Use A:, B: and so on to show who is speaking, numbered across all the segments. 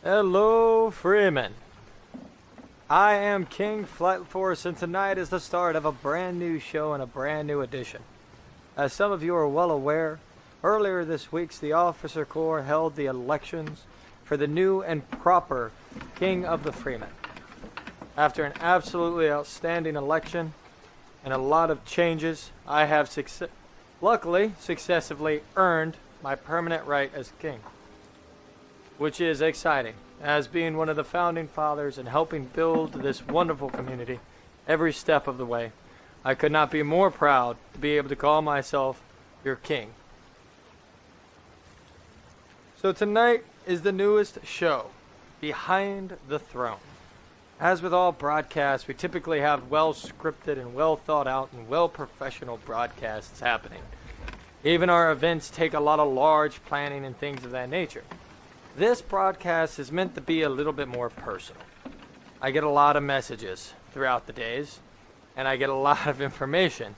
A: Hello, Freemen. I am King FlightForce, and tonight is the start of a brand new show and a brand new edition. As some of you are well aware, earlier this week the Officer Corps held the elections for the new and proper King of the Freemen. After an absolutely outstanding election and a lot of changes, I have luckily successfully earned my permanent right as King, which is exciting, as being one of the founding fathers and helping build this wonderful community every step of the way. I could not be more proud to be able to call myself your king. So tonight is the newest show, Behind the Throne. As with all broadcasts, we typically have well scripted and well thought out and well professional broadcasts happening. Even our events take a lot of large planning and things of that nature. This broadcast is meant to be a little bit more personal. I get a lot of messages throughout the days, and I get a lot of information.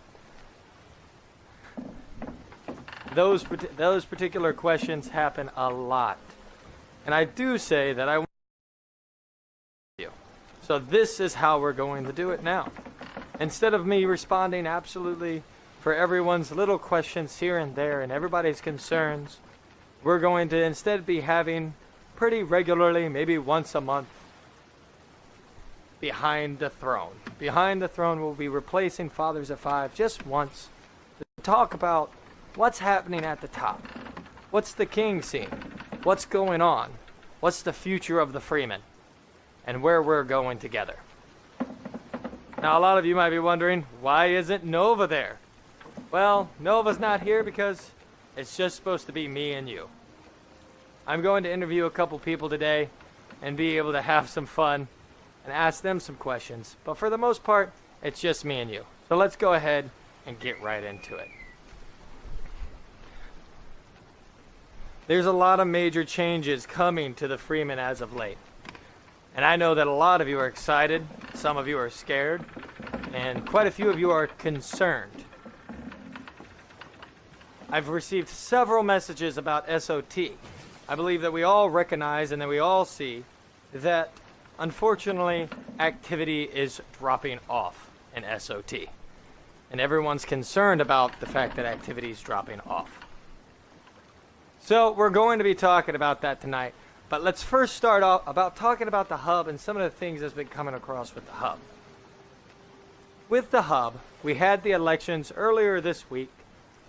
A: Those particular questions happen a lot. And I do say that I want you. So this is how we're going to do it now. Instead of me responding absolutely for everyone's little questions here and there and everybody's concerns, we're going to instead be having pretty regularly, maybe once a month, Behind the Throne. Behind the Throne will be replacing Fathers of Five just once to talk about what's happening at the top. What's the king scene? What's going on? What's the future of the Freemen? And where we're going together. Now, a lot of you might be wondering, why isn't Nova there? Well, Nova's not here because it's just supposed to be me and you. I'm going to interview a couple people today and be able to have some fun and ask them some questions. But for the most part, it's just me and you. So let's go ahead and get right into it. There's a lot of major changes coming to the Freemen as of late. And I know that a lot of you are excited, some of you are scared, and quite a few of you are concerned. I've received several messages about SOT. I believe that we all recognize and that we all see that, unfortunately, activity is dropping off in SOT. And everyone's concerned about the fact that activity is dropping off. So we're going to be talking about that tonight. But let's first start off about talking about the hub and some of the things that's been coming across with the hub. With the hub, we had the elections earlier this week.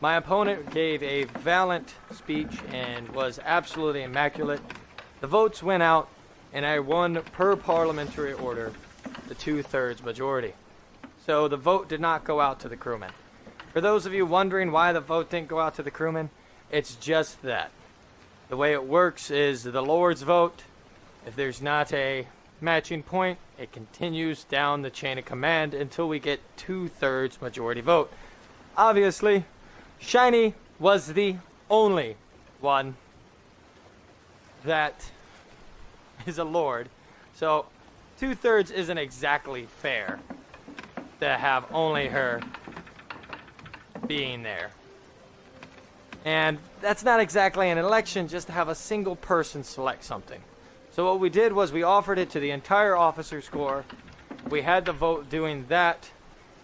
A: My opponent gave a valiant speech and was absolutely immaculate. The votes went out, and I won per parliamentary order the 2/3 majority. So the vote did not go out to the crewmen. For those of you wondering why the vote didn't go out to the crewmen, it's just that. The way it works is the Lord's vote. If there's not a matching point, it continues down the chain of command until we get 2/3 majority vote. Obviously, Shiny was the only one that is a lord. So 2/3 isn't exactly fair to have only her being there. And that's not exactly an election just to have a single person select something. So what we did was we offered it to the entire Officers Corps. We had the vote doing that.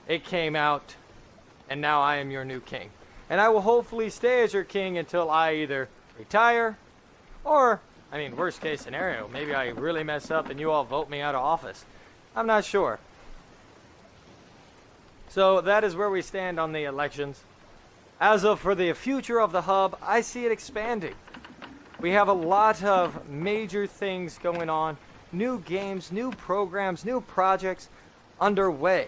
A: It came out, and now I am your new king. And I will hopefully stay as your king until I either retire or, I mean, worst case scenario, maybe I really mess up and you all vote me out of office. I'm not sure. So that is where we stand on the elections. As of for the future of the hub, I see it expanding. We have a lot of major things going on, new games, new programs, new projects underway.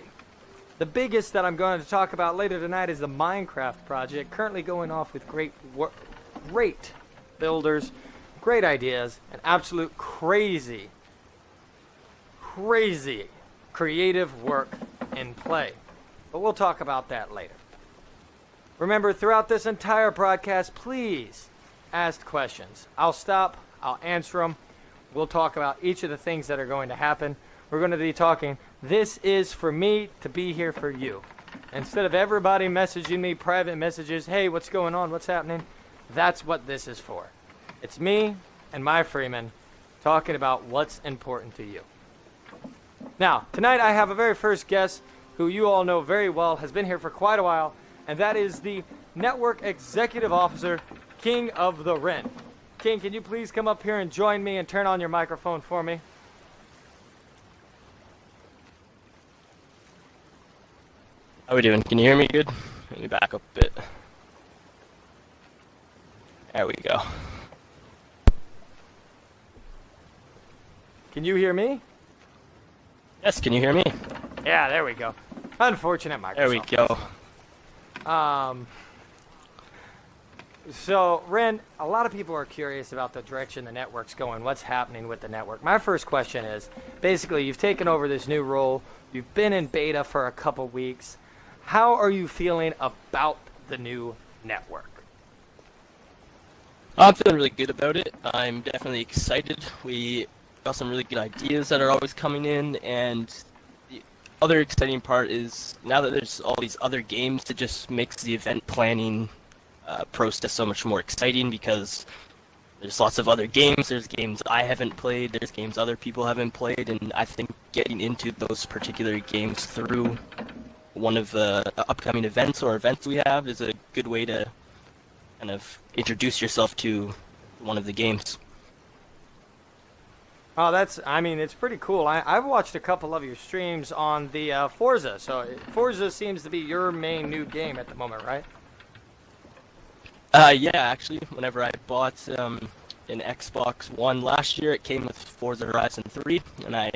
A: The biggest that I'm going to talk about later tonight is the Minecraft project, currently going off with great builders, great ideas, and absolute crazy creative work in play. But we'll talk about that later. Remember, throughout this entire broadcast, please ask questions. I'll stop, I'll answer them. We'll talk about each of the things that are going to happen. We're going to be talking, this is for me to be here for you. Instead of everybody messaging me private messages, hey, what's going on, what's happening? That's what this is for. It's me and my Freemen talking about what's important to you. Now, tonight I have a very first guest who you all know very well, has been here for quite a while, and that is the Network Executive Officer, King of the Ren. King, can you please come up here and join me and turn on your microphone for me?
B: How we doing? Can you hear me good? Let me back up a bit. There we go.
A: Can you hear me?
B: Yes, can you hear me?
A: Yeah, there we go. Unfortunate Microsoft.
B: There we go.
A: So, Ren, a lot of people are curious about the direction the network's going, what's happening with the network. My first question is, basically, you've taken over this new role, you've been in beta for a couple weeks. How are you feeling about the new network?
B: I'm feeling really good about it. I'm definitely excited. We got some really good ideas that are always coming in, and the other exciting part is now that there's all these other games, it just makes the event planning process so much more exciting because there's lots of other games. There's games I haven't played, there's games other people haven't played, and I think getting into those particular games through one of the upcoming events or events we have is a good way to kind of introduce yourself to one of the games.
A: Oh, it's pretty cool. I've watched a couple of your streams on the Forza, so Forza seems to be your main new game at the moment, right?
B: Yeah, actually, whenever I bought an Xbox One last year, it came with Forza Horizon 3, and I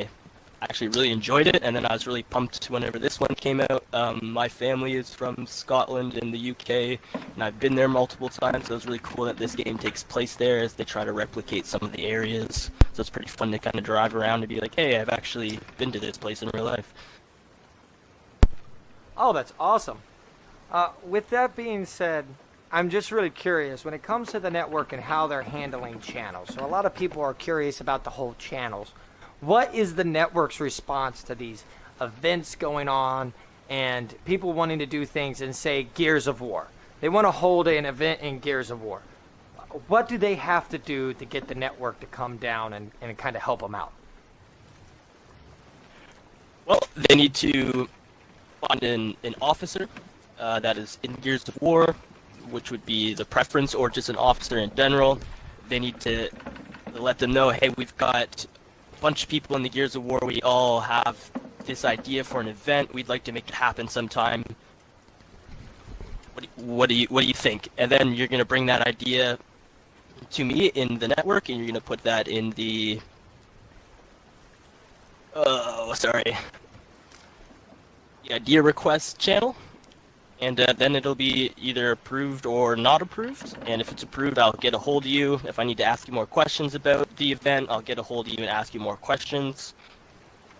B: actually really enjoyed it, and then I was really pumped whenever this one came out. My family is from Scotland in the UK, and I've been there multiple times, so it was really cool that this game takes place there as they try to replicate some of the areas. So it's pretty fun to kind of drive around and be like, hey, I've actually been to this place in real life.
A: Oh, that's awesome. With that being said, I'm just really curious when it comes to the network and how they're handling channels. So a lot of people are curious about the whole channels. What is the network's response to these events going on and people wanting to do things in, say, Gears of War? They want to hold an event in Gears of War. What do they have to do to get the network to come down and kind of help them out?
B: Well, they need to find an officer that is in Gears of War, which would be the preference, or just an officer in general. They need to let them know, hey, we've got a bunch of people in the Gears of War, we all have this idea for an event, we'd like to make it happen sometime. What do you think? And then you're going to bring that idea to me in the network, and you're going to put that in the the idea request channel. And then it'll be either approved or not approved. And if it's approved, I'll get a hold of you. If I need to ask you more questions about the event, I'll get a hold of you and ask you more questions.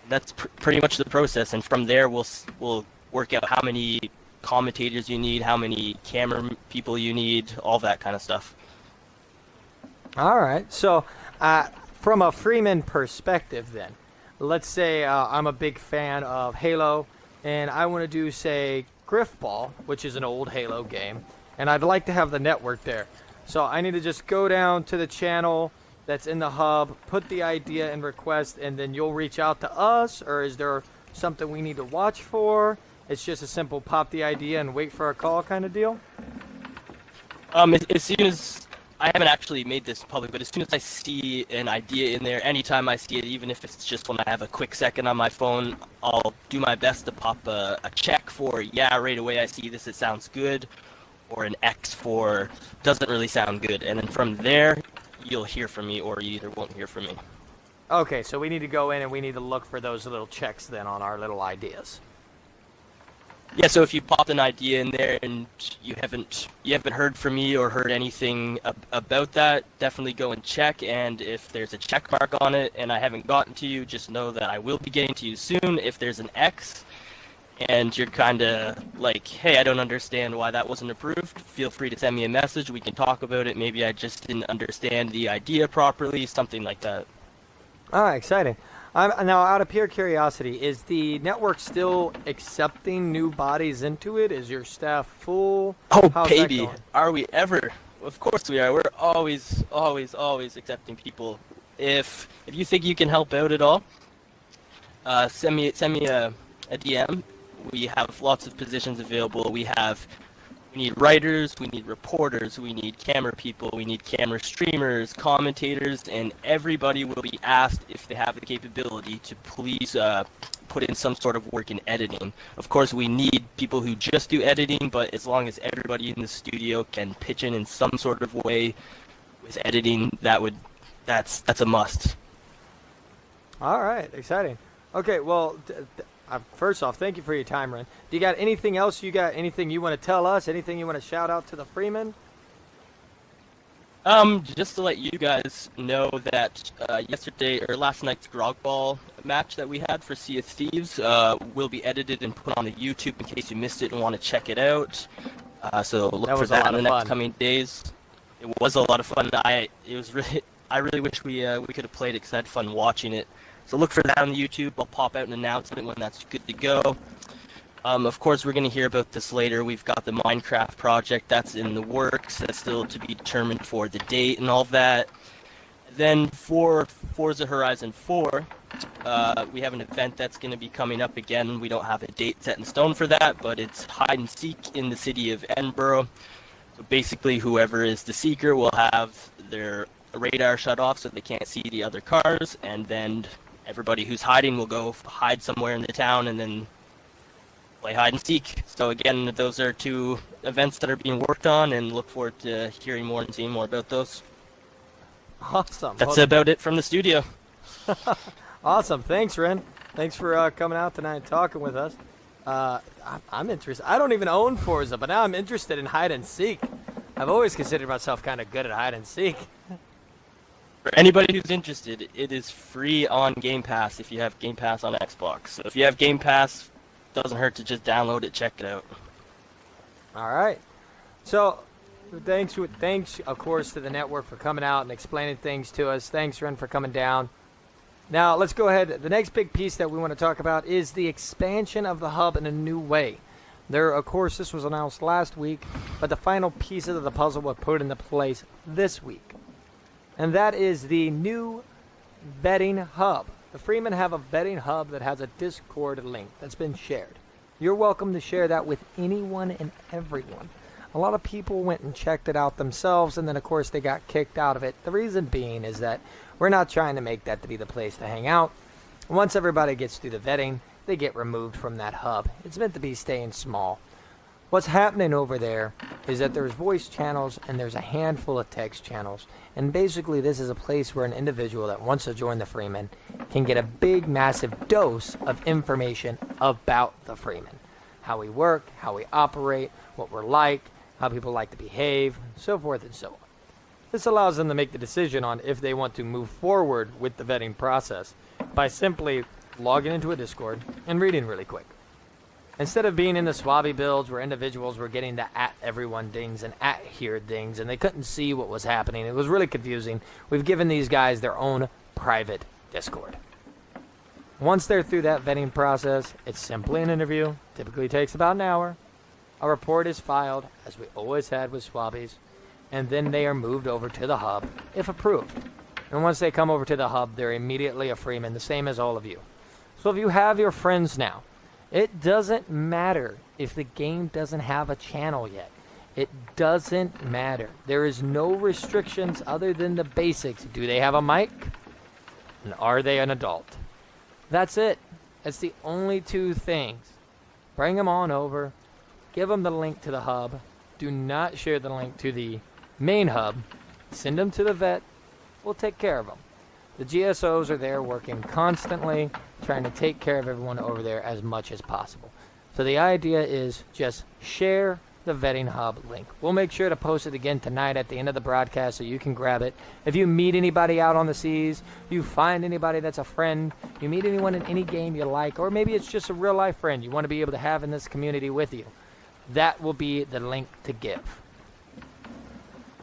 B: That's pretty much the process. And from there, we'll work out how many commentators you need, how many camera people you need, all that kind of stuff.
A: All right. So from a Freeman perspective then, let's say I'm a big fan of Halo, and I want to do, say, Griffball, which is an old Halo game, and I'd like to have the network there. So I need to just go down to the channel that's in the hub, put the idea and request, and then you'll reach out to us, or is there something we need to watch for? It's just a simple pop the idea and wait for a call kind of deal?
B: As soon as, I haven't actually made this public, but as soon as I see an idea in there, anytime I see it, even if it's just when I have a quick second on my phone, I'll do my best to pop a check for, yeah, right away I see this, it sounds good, or an X for, doesn't really sound good. And then from there, you'll hear from me, or you either won't hear from me.
A: Okay, so we need to go in and we need to look for those little checks then on our little ideas.
B: Yeah, so if you popped an idea in there and you haven't heard from me or heard anything about that, definitely go and check. And if there's a check mark on it and I haven't gotten to you, just know that I will be getting to you soon. If there's an X and you're kind of like, hey, I don't understand why that wasn't approved, feel free to send me a message. We can talk about it. Maybe I just didn't understand the idea properly, something like that.
A: All right, exciting. Now, out of pure curiosity, is the network still accepting new bodies into it? Is your staff full?
B: Oh,
A: how's
B: baby,
A: that going?
B: are we ever? Of course we are. We're always accepting people if you think you can help out at all, send me a DM. We have lots of positions available. We need writers, we need reporters, we need camera people, we need camera streamers, commentators, and everybody will be asked if they have the capability to please put in some sort of work in editing. Of course, we need people who just do editing, but as long as everybody in the studio can pitch in some sort of way with editing, that's a must.
A: All right, exciting. Okay, well, first off, thank you for your time, Ren. Do you got anything else? You got anything you want to tell us? Anything you want to shout out to the Freemen?
B: Just to let you guys know that yesterday or last night's Grog Ball match that we had for Sea of Thieves will be edited and put on the YouTube in case you missed it and want to check it out. So look for that in the next coming days. It was a lot of fun. I really wish we could have played it because I had fun watching it. So look for that on the YouTube. I'll pop out an announcement when that's good to go. Of course, we're going to hear about this later. We've got the Minecraft project that's in the works. That's still to be determined for the date and all that. Then for Forza Horizon 4, we have an event that's going to be coming up again. We don't have a date set in stone for that, but it's hide and seek in the city of Edinburgh. So basically, whoever is the seeker will have their radar shut off so they can't see the other cars, and then everybody who's hiding will go hide somewhere in the town and then play hide and seek. So again, those are two events that are being worked on, and look forward to hearing more and seeing more about those.
A: Awesome.
B: That's about it from the studio.
A: Awesome. Thanks, Ren. Thanks for coming out tonight and talking with us. I'm interested. I don't even own Forza, but now I'm interested in hide and seek. I've always considered myself kind of good at hide and seek.
B: For anybody who's interested, it is free on Game Pass if you have Game Pass on Xbox. So if you have Game Pass, doesn't hurt to just download it, check it out.
A: All right. So thanks, of course, to the network for coming out and explaining things to us. Thanks, Ren, for coming down. Now, let's go ahead. The next big piece that we want to talk about is the expansion of the hub in a new way. Of course, this was announced last week, but the final pieces of the puzzle were put into place this week. And that is the new vetting hub. The Freemen have a vetting hub that has a Discord link that's been shared. You're welcome to share that with anyone and everyone. A lot of people went and checked it out themselves, and then of course they got kicked out of it. The reason being is that we're not trying to make that to be the place to hang out. Once everybody gets through the vetting, they get removed from that hub. It's meant to be staying small. What's happening over there is that there's voice channels and there's a handful of text channels. And basically this is a place where an individual that wants to join the Freemen can get a big, massive dose of information about the Freemen. How we work, how we operate, what we're like, how people like to behave, so forth and so on. This allows them to make the decision on if they want to move forward with the vetting process by simply logging into a Discord and reading really quick. Instead of being in the swabby builds where individuals were getting the at everyone dings and at here dings and they couldn't see what was happening, it was really confusing. We've given these guys their own private Discord. Once they're through that vetting process, it's simply an interview. Typically takes about an hour. A report is filed, as we always had with swabbies, and then they are moved over to the hub, if approved. And once they come over to the hub, they're immediately a Freeman, the same as all of you. So if you have your friends now, it doesn't matter if the game doesn't have a channel yet. It doesn't matter. There is no restrictions other than the basics. Do they have a mic? And are they an adult? That's it. That's the only two things. Bring them on over. Give them the link to the hub. Do not share the link to the main hub. Send them to the vet. We'll take care of them. The GSOs are there working constantly, trying to take care of everyone over there as much as possible. So the idea is just share the vetting hub link. We'll make sure to post it again tonight at the end of the broadcast so you can grab it. If you meet anybody out on the seas, you find anybody that's a friend, you meet anyone in any game you like, or maybe it's just a real life friend you want to be able to have in this community with you, that will be the link to give.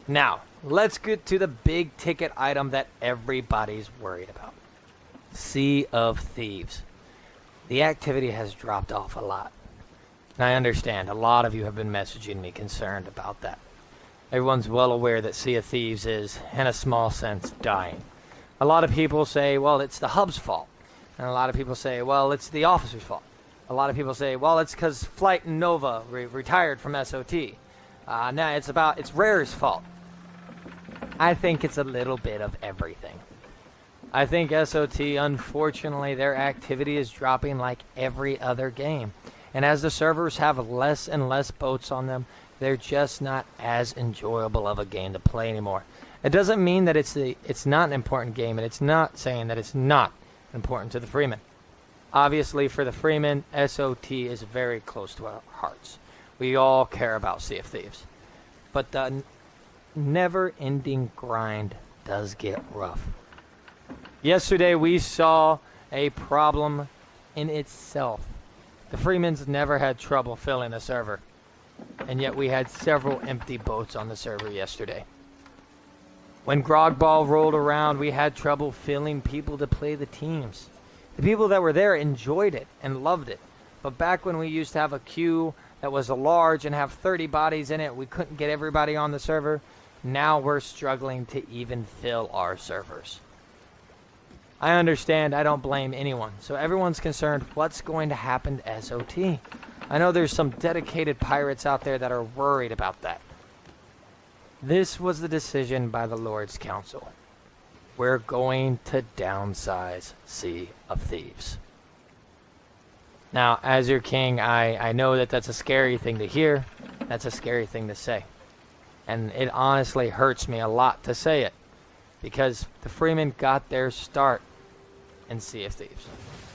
A: Now, let's get to the big ticket item that everybody's worried about. Sea of Thieves. The activity has dropped off a lot. And I understand, a lot of you have been messaging me concerned about that. Everyone's well aware that Sea of Thieves is, in a small sense, dying. A lot of people say, well, it's the hub's fault. And a lot of people say, well, it's the officer's fault. A lot of people say, well, it's because Flight Nova retired from SOT. Nah, it's Rare's fault. I think it's a little bit of everything. I think SOT, unfortunately, their activity is dropping like every other game. And as the servers have less and less boats on them, they're just not as enjoyable of a game to play anymore. It doesn't mean that it's not an important game, and it's not saying that it's not important to the Freemen. Obviously, for the Freemen, SOT is very close to our hearts. We all care about Sea of Thieves. But the never-ending grind does get rough. Yesterday, we saw a problem in itself. The Freemen's never had trouble filling a server, and yet we had several empty boats on the server yesterday. When Grog Ball rolled around, we had trouble filling people to play the teams. The people that were there enjoyed it and loved it. But back when we used to have a queue that was large and have 30 bodies in it, we couldn't get everybody on the server. Now we're struggling to even fill our servers. I understand, I don't blame anyone. So everyone's concerned, what's going to happen to SOT? I know there's some dedicated pirates out there that are worried about that. This was the decision by the Lord's Council. We're going to downsize Sea of Thieves. Now, as your king, I know that that's a scary thing to hear. That's a scary thing to say. And it honestly hurts me a lot to say it. Because the Freemen got their start in Sea of Thieves.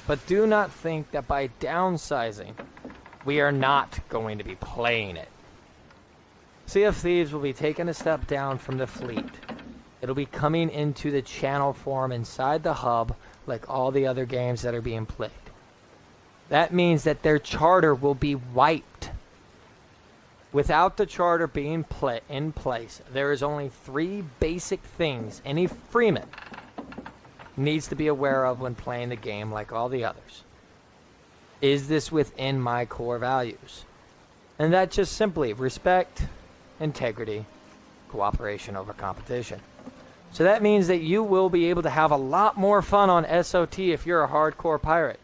A: But do not think that by downsizing, we are not going to be playing it. Sea of Thieves will be taking a step down from the fleet. It'll be coming into the channel form inside the hub like all the other games that are being played. That means that their charter will be wiped. Without the charter being in place, there is only 3 basic things any Freeman needs to be aware of when playing the game like all the others. Is this within my core values? And that's just simply respect, integrity, cooperation over competition. So that means that you will be able to have a lot more fun on SOT if you're a hardcore pirate.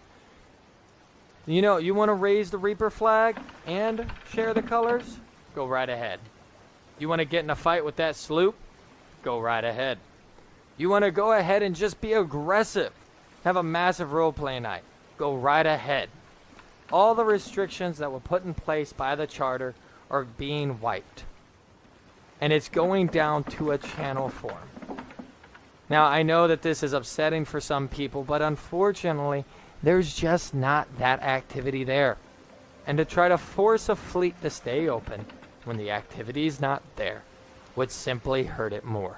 A: You know, you want to raise the Reaper flag and share the colors? Go right ahead. You want to get in a fight with that sloop? Go right ahead. You want to go ahead and just be aggressive, have a massive role-play night? Go right ahead. All the restrictions that were put in place by the charter are being wiped. And it's going down to a channel form. Now, I know that this is upsetting for some people, but unfortunately, there's just not that activity there. And to try to force a fleet to stay open when the activity is not there would simply hurt it more.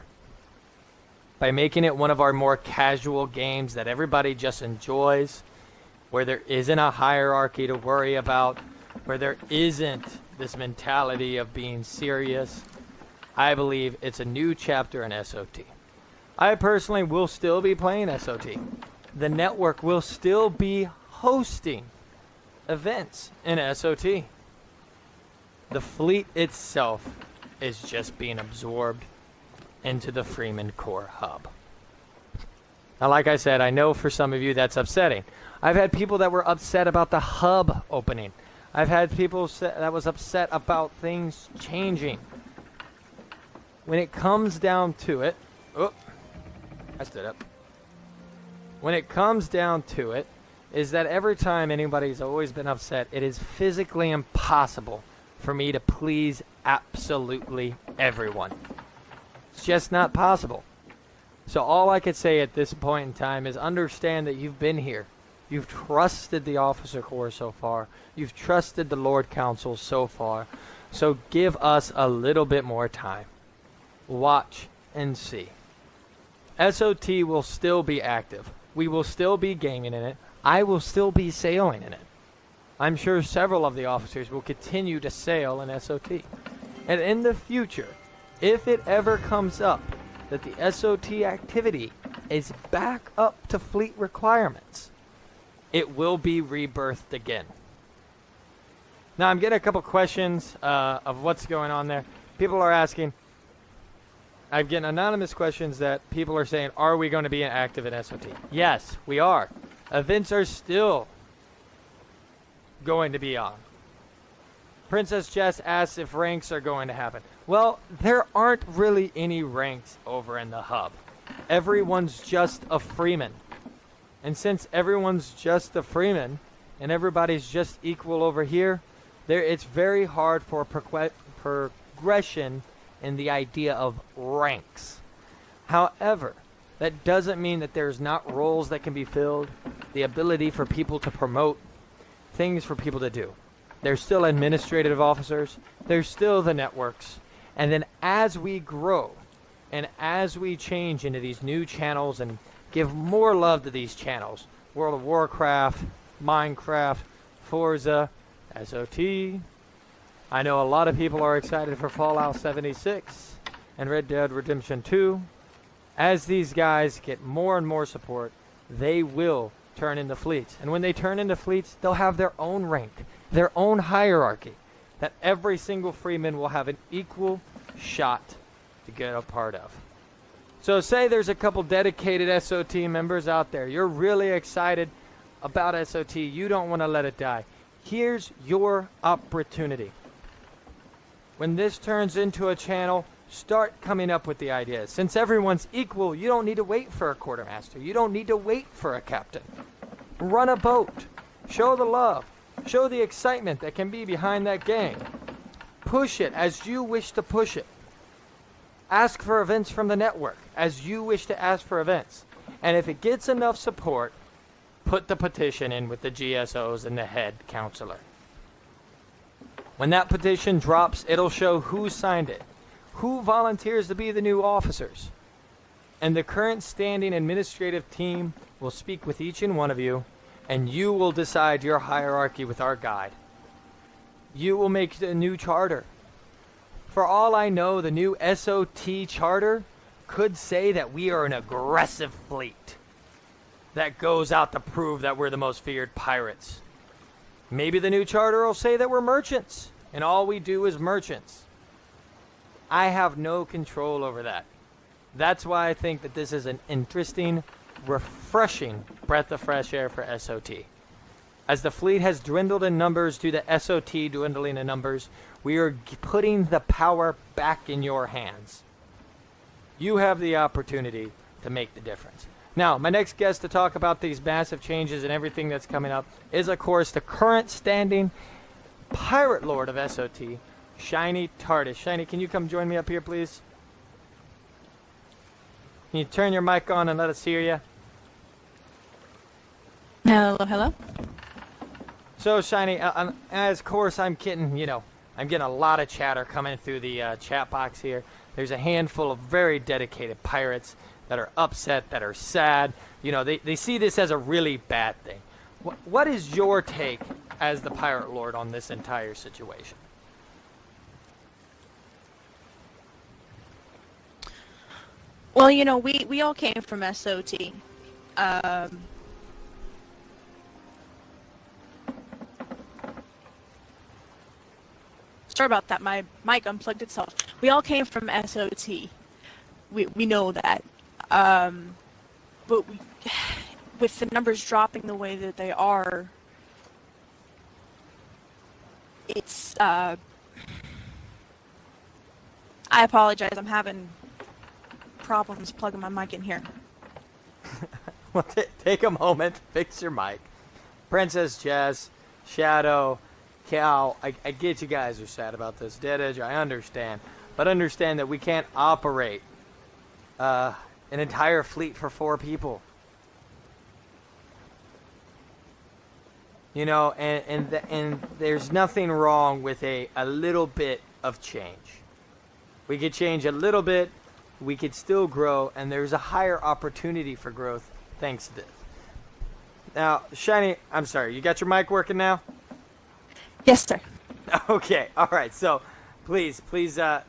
A: By making it one of our more casual games that everybody just enjoys, where there isn't a hierarchy to worry about, where there isn't this mentality of being serious, I believe it's a new chapter in SOT. I personally will still be playing SOT. The network will still be hosting events in SOT. The fleet itself is just being absorbed into the Freeman Core Hub. Now, like I said, I know for some of you that's upsetting. I've had people that were upset about the hub opening. I've had people that was upset about things changing. When it comes down to it, I stood up. When it comes down to it, is that every time anybody's always been upset, it is physically impossible for me to please absolutely everyone. It's just not possible. So all I could say at this point in time is understand that you've been here. You've trusted the officer corps so far. You've trusted the Lord Council so far. So give us a little bit more time. Watch and see. SOT will still be active. We will still be gaming in it. I will still be sailing in it. I'm sure several of the officers will continue to sail in SOT. And in the future, if it ever comes up that the SOT activity is back up to fleet requirements, it will be rebirthed again. Now, I'm getting a couple questions of what's going on there. People are asking, I've gotten anonymous questions that people are saying, are we going to be active in SOT? Yes, we are. Events are still going to be on. Princess Jess asks if ranks are going to happen. Well, there aren't really any ranks over in the hub. Everyone's just a freeman. And since everyone's just a freeman and everybody's just equal over here, it's very hard for progression in the idea of ranks. However, that doesn't mean that there's not roles that can be filled, the ability for people to promote, things for people to do. There's still administrative officers, there's still the networks, and then as we grow and as we change into these new channels and give more love to these channels, World of Warcraft, Minecraft, Forza, SOT. I know a lot of people are excited for Fallout 76 and Red Dead Redemption 2. As these guys get more and more support, they will turn into fleets. And when they turn into fleets, they'll have their own rank, their own hierarchy, that every single freeman will have an equal shot to get a part of. So say there's a couple dedicated SOT members out there. You're really excited about SOT. You don't want to let it die. Here's your opportunity. When this turns into a channel, start coming up with the ideas. Since everyone's equal, you don't need to wait for a quartermaster. You don't need to wait for a captain. Run a boat. Show the love. Show the excitement that can be behind that game. Push it as you wish to push it. Ask for events from the network as you wish to ask for events. And if it gets enough support, put the petition in with the GSOs and the head counselor. When that petition drops, it'll show who signed it, who volunteers to be the new officers. And the current standing administrative team will speak with each and one of you, and you will decide your hierarchy with our guide. You will make a new charter. For all I know, the new SOT charter could say that we are an aggressive fleet that goes out to prove that we're the most feared pirates. Maybe the new charter will say that we're merchants, and all we do is merchants. I have no control over that. That's why I think that this is an interesting, refreshing breath of fresh air for SOT. As the fleet has dwindled in numbers due to SOT dwindling in numbers, we are putting the power back in your hands. You have the opportunity to make the difference. Now, my next guest to talk about these massive changes and everything that's coming up is, of course, the current standing pirate lord of SOT, Shiny TARDIS. Shiny, can you come join me up here, please? Can you turn your mic on and let us hear you?
C: Hello, hello.
A: So, Shiny, as of course I'm getting a lot of chatter coming through the chat box here. There's a handful of very dedicated pirates that are upset, that are sad. You know, they see this as a really bad thing. What is your take as the pirate lord on this entire situation?
C: Well, you know, we all came from SOT. Sorry about that, my mic unplugged itself. We all came from SOT. We know that. But with the numbers dropping the way that they are, it's, I apologize, I'm having problems plugging my mic in here.
A: Well, take a moment, fix your mic. Princess Jess, Shadow, Cal, I get you guys are sad about this. Dead Edge, I understand. But understand that we can't operate an entire fleet for 4 people. You know, and there's nothing wrong with a little bit of change. We could change a little bit, we could still grow, and there's a higher opportunity for growth thanks to this. Now, Shiny, I'm sorry, you got your mic working now?
C: Yes, sir.
A: Okay, all right. So, please,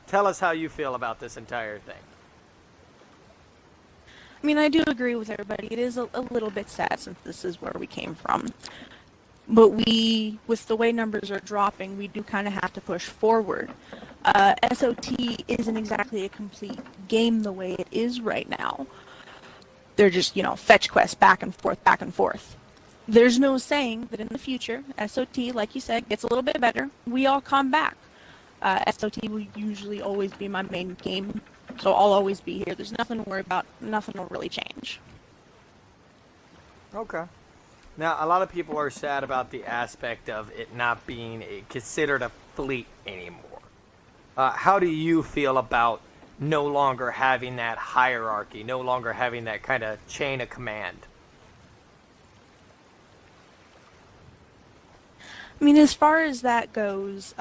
A: tell us how you feel about this entire thing.
C: I mean, I do agree with everybody. It is a little bit sad since this is where we came from. But with the way numbers are dropping, we do kind of have to push forward. SOT isn't exactly a complete game the way it is right now. They're just, fetch quests back and forth, back and forth. There's no saying that in the future, SOT, like you said, gets a little bit better. We all come back. SOT will usually always be my main game, so I'll always be here. There's nothing to worry about. Nothing will really change.
A: Okay. Now, a lot of people are sad about the aspect of it not being considered a fleet anymore. How do you feel about no longer having that hierarchy, no longer having that kind of chain of command?
C: I mean, as far as that goes,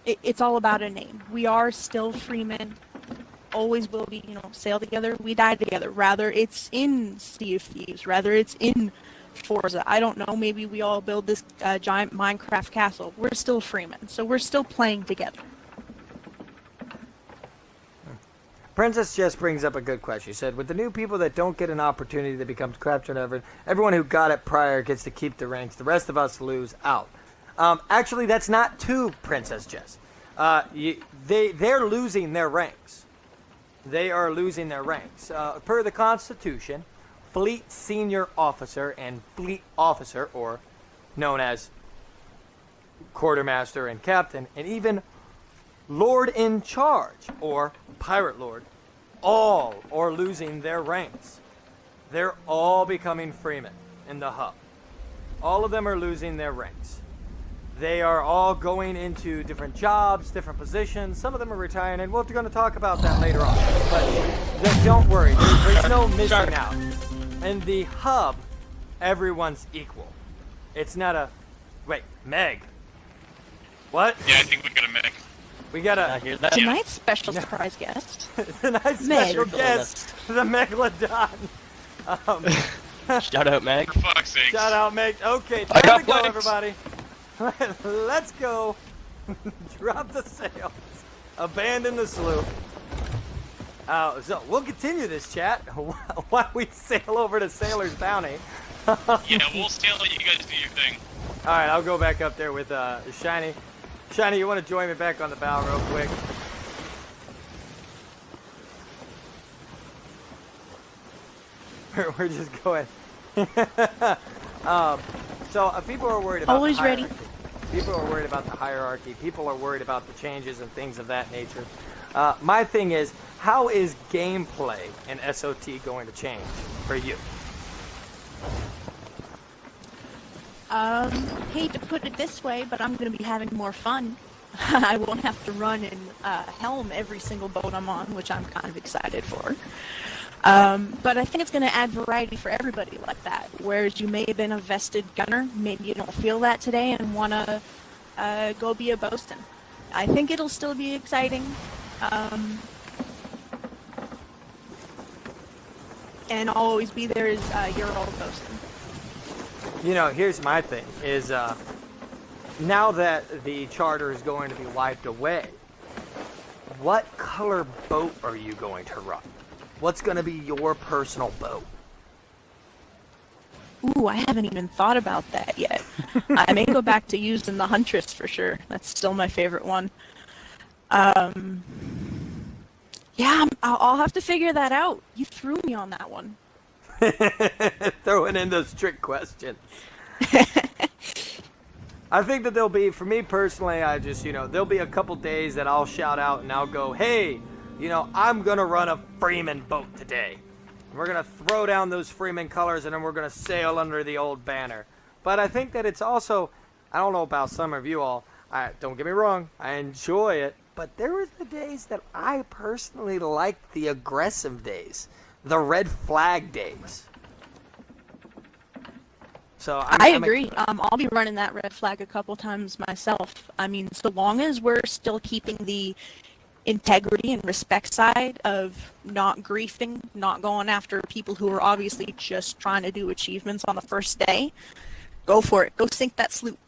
C: it's all about a name. We are still Freemen. Always will be, sail together, we die together. Rather it's in Sea of Thieves, rather it's in Forza. I don't know, maybe we all build this giant Minecraft castle. We're still Freemen, so we're still playing together.
A: Princess just brings up a good question. She said, with the new people that don't get an opportunity that becomes captured, everyone who got it prior gets to keep the ranks. The rest of us lose out. Actually, that's not true, Princess Jess. They're losing their ranks. They are losing their ranks. Per the Constitution, Fleet Senior Officer and Fleet Officer, or known as Quartermaster and Captain, and even Lord in Charge, or Pirate Lord, all are losing their ranks. They're all becoming freemen in the hub. All of them are losing their ranks. They are all going into different jobs, different positions. Some of them are retiring, and we're going to talk about that later on. But don't worry, there's no missing out. In the hub, everyone's equal. It's not a... Wait, Meg. What?
D: Yeah, I think we got a Meg.
A: We got a...
B: Hear that?
C: Tonight's special surprise guest.
A: Tonight's
C: Meg.
A: special guest, the Megalodon.
B: Shout out, Meg.
D: For fuck's sake.
A: Shout out, Meg. Okay,
B: I
A: time
B: got
A: to go,
B: legs.
A: everybody. Let's go. Drop the sails. Abandon the sloop. So we'll continue this chat while we sail over to Sailor's Bounty.
D: Yeah, we'll sail it. You guys do your thing.
A: All right, I'll go back up there with Shiny. Shiny, you want to join me back on the bow real quick? We're just going. So people are worried about
C: Always
A: the
C: ready.
A: hierarchy. People are worried about the hierarchy. People are worried about the changes and things of that nature. My thing is, how is gameplay in SOT going to change for you?
C: Hate to put it this way, but I'm going to be having more fun. I won't have to run and helm every single boat I'm on, which I'm kind of excited for. But I think it's going to add variety for everybody like that. Whereas you may have been a vested gunner, maybe you don't feel that today and want to go be a bosun. I think it'll still be exciting. And I'll always be there as your old bosun.
A: You know, here's my thing, is now that the charter is going to be wiped away, what color boat are you going to run? What's going to be your personal boat?
C: Ooh, I haven't even thought about that yet. I may go back to using the Huntress for sure. That's still my favorite one. Yeah, I'll have to figure that out. You threw me on that one.
A: Throwing in those trick questions. I think that there'll be, for me personally, I just, there'll be a couple days that I'll shout out and I'll go, hey, I'm going to run a Freeman boat today. We're going to throw down those Freeman colors and then we're going to sail under the old banner. But I think that it's also, I don't know about some of you all, don't get me wrong, I enjoy it. But there were the days that I personally liked the aggressive days. The red flag days. So
C: I agree. I'll be running that red flag a couple times myself. I mean, so long as we're still keeping the integrity and respect side of not griefing, not going after people who are obviously just trying to do achievements on the first day, go for it. Go sink that sloop.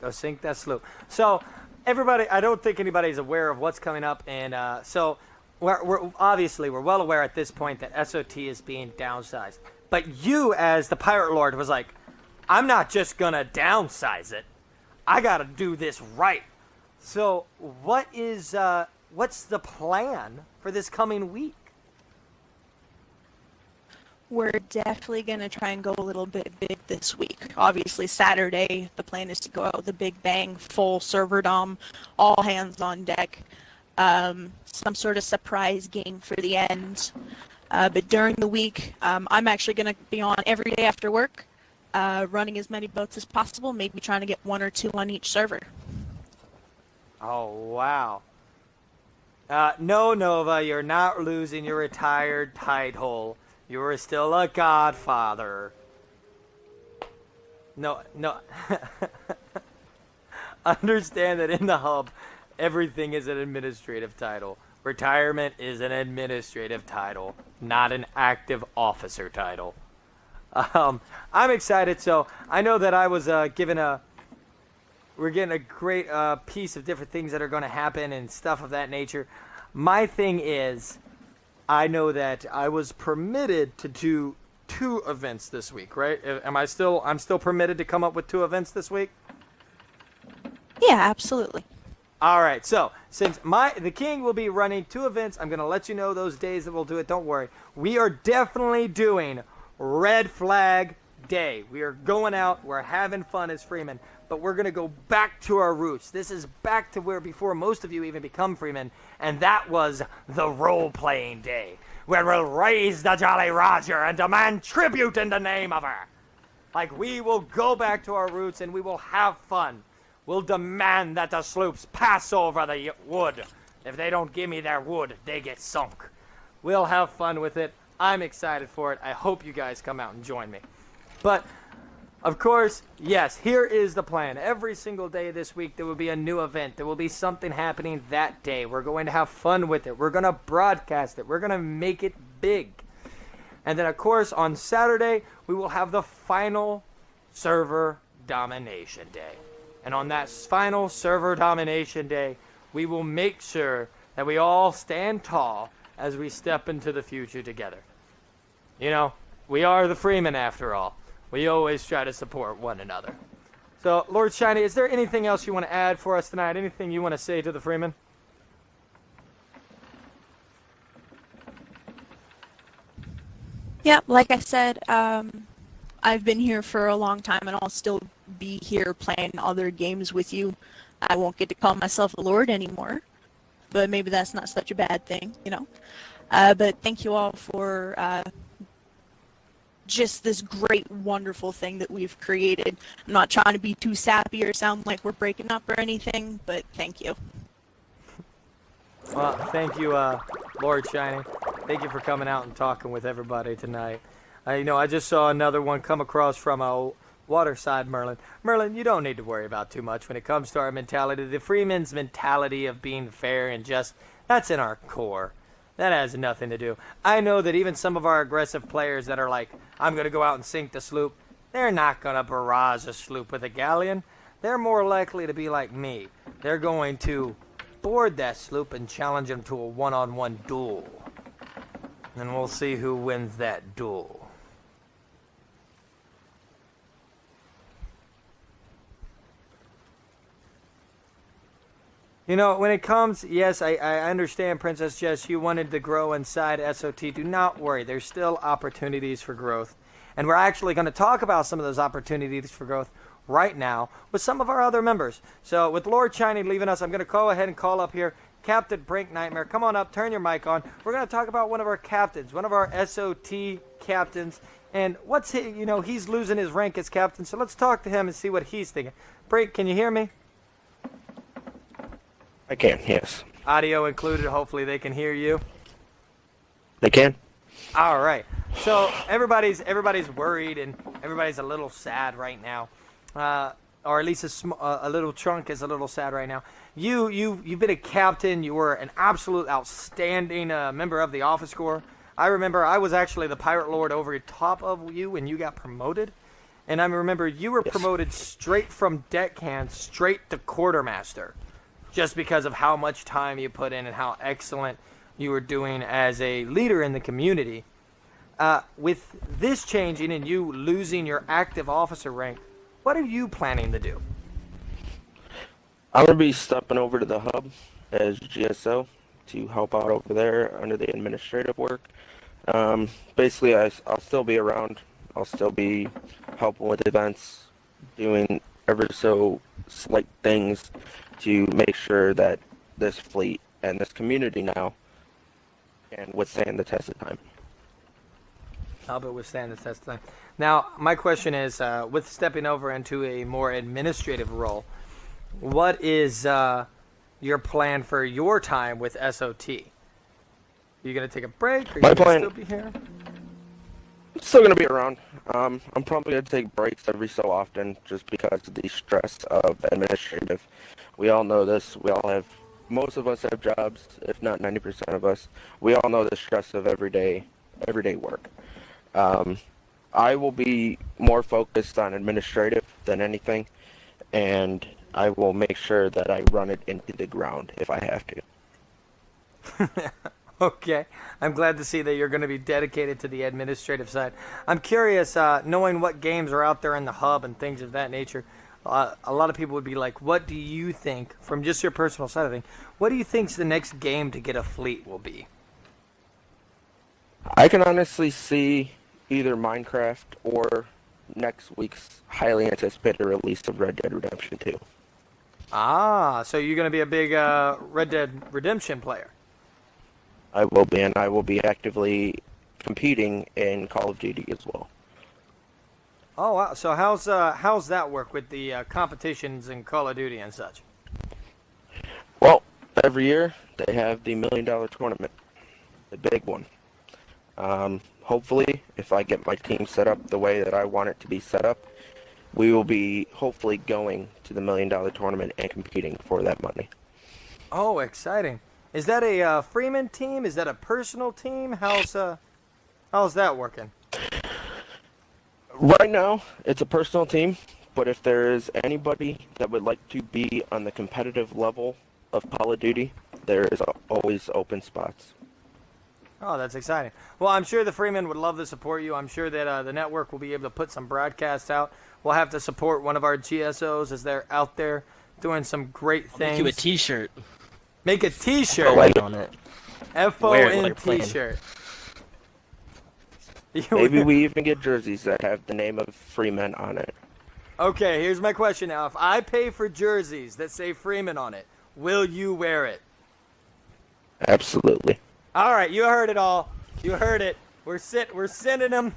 A: Go sink that sloop. So, everybody, I don't think anybody's aware of what's coming up, and so we're obviously well aware at this point that SOT is being downsized. But you, as the Pirate Lord, was like, I'm not just gonna downsize it. I gotta do this right. So, what's the plan for this coming week?
C: We're definitely going to try and go a little bit big this week. Obviously, Saturday, the plan is to go out with a big bang, full server dom, all hands on deck. Some sort of surprise game for the end. But during the week, I'm actually going to be on every day after work, running as many boats as possible, maybe trying to get 1 or 2 on each server.
A: Oh, wow. No, Nova, you're not losing your retired title. You are still a godfather. No. Understand that in the hub, everything is an administrative title. Retirement is an administrative title, not an active officer title. I'm excited. So I know that I was we're getting a great piece of different things that are going to happen and stuff of that nature. My thing is, I know that I was permitted to do 2 events this week, right? I'm still permitted to come up with 2 events this week?
C: Yeah, absolutely.
A: All right, so since the king will be running 2 events, I'm going to let you know those days that we'll do it. Don't worry. We are definitely doing Red Flag Day. We are going out. We're having fun as Freemen, but we're going to go back to our roots. This is back to where before most of you even become Freemen, and that was the role-playing day, where we'll raise the Jolly Roger and demand tribute in the name of her. Like, we will go back to our roots and we will have fun. We'll demand that the sloops pass over the wood. If they don't give me their wood, they get sunk. We'll have fun with it. I'm excited for it. I hope you guys come out and join me. But, of course, yes, here is the plan. Every single day this week, there will be a new event. There will be something happening that day. We're going to have fun with it. We're going to broadcast it. We're going to make it big. And then, of course, on Saturday, we will have the final server domination day. And on that final server domination day, we will make sure that we all stand tall as we step into the future together. You know, we are the Freemen after all. We always try to support one another. So, Lord Shiny, is there anything else you want to add for us tonight? Anything you want to say to the Freemen?
C: Yeah, like I said, I've been here for a long time, and I'll still be here playing other games with you. I won't get to call myself a lord anymore, but maybe that's not such a bad thing, you know. But thank you all for just this great, wonderful thing that we've created. I'm not trying to be too sappy or sound like we're breaking up or anything, but thank you.
A: Well, thank you, Lord Shiny. Thank you for coming out and talking with everybody tonight. I just saw another one come across from Waterside Merlin. Merlin, you don't need to worry about too much when it comes to our mentality. The Freeman's mentality of being fair and just, that's in our core. That has nothing to do. I know that even some of our aggressive players that are like, I'm going to go out and sink the sloop, they're not going to barrage a sloop with a galleon. They're more likely to be like me. They're going to board that sloop and challenge them to a one-on-one duel. And we'll see who wins that duel. You know, when it comes, yes, I understand, Princess Jess, you wanted to grow inside SOT. Do not worry. There's still opportunities for growth. And we're actually going to talk about some of those opportunities for growth right now with some of our other members. So with Lord Shiny leaving us, I'm going to go ahead and call up here Captain Brink Nightmare. Come on up. Turn your mic on. We're going to talk about one of our captains, one of our SOT captains. And he's losing his rank as captain. So let's talk to him and see what he's thinking. Brink, can you hear me?
E: I can, yes.
A: Audio included. Hopefully they can hear you.
E: They can?
A: All right. So everybody's worried and everybody's a little sad right now, or at least a little chunk is a little sad right now. You've been a captain. You were an absolute outstanding member of the office corps. I remember I was actually the pirate lord over top of you when you got promoted, and I remember you were promoted straight from deckhand straight to quartermaster, just because of how much time you put in and how excellent you were doing as a leader in the community. With this changing and you losing your active officer rank, what are you planning to do?
E: I'm gonna be stepping over to the hub as GSO to help out over there under the administrative work. Basically, I'll still be around. I'll still be helping with events, doing ever so slight things to make sure that this fleet and this community now can withstand the test of time.
A: Help it withstand the test of time. Now, my question is, with stepping over into a more administrative role, what is your plan for your time with SOT? Are you going to take a break? Or are
E: My
A: you going
E: plan-
A: to still be here?
E: Still gonna be around. I'm probably gonna take breaks every so often just because of the stress of administrative. We all know this. Most of us have jobs, if not 90% of us. We all know the stress of everyday work. I will be more focused on administrative than anything, and I will make sure that I run it into the ground if I have to.
A: Okay. I'm glad to see that you're going to be dedicated to the administrative side. I'm curious, knowing what games are out there in the hub and things of that nature, a lot of people would be like, what do you think, from just your personal side of things, what do you think's the next game to get a fleet will be?
E: I can honestly see either Minecraft or next week's highly anticipated release of Red Dead Redemption 2.
A: Ah, so you're going to be a big Red Dead Redemption player.
E: I will be, and I will be actively competing in Call of Duty as well.
A: Oh, wow. So how's that work with the competitions in Call of Duty and such?
E: Well, every year they have the $1 million tournament, the big one. Hopefully, if I get my team set up the way that I want it to be set up, we will be hopefully going to the $1 million tournament and competing for that money.
A: Oh, exciting. Is that a Freeman team? Is that a personal team? How's that working?
E: Right now, it's a personal team, but if there is anybody that would like to be on the competitive level of Call of Duty, there is always open spots.
A: Oh, that's exciting. Well, I'm sure the Freemen would love to support you. I'm sure that the network will be able to put some broadcasts out. We'll have to support one of our GSOs as they're out there doing some great things.
B: Make you a T-shirt.
A: Make a T-shirt.
B: Light on it. Wear it while
A: FON
B: you're playing.
A: T-shirt.
E: Maybe we even get jerseys that have the name of Freeman on it.
A: Okay, here's my question now. If I pay for jerseys that say Freeman on it, will you wear it?
E: Absolutely.
A: All right, you heard it all. You heard it. We're sending them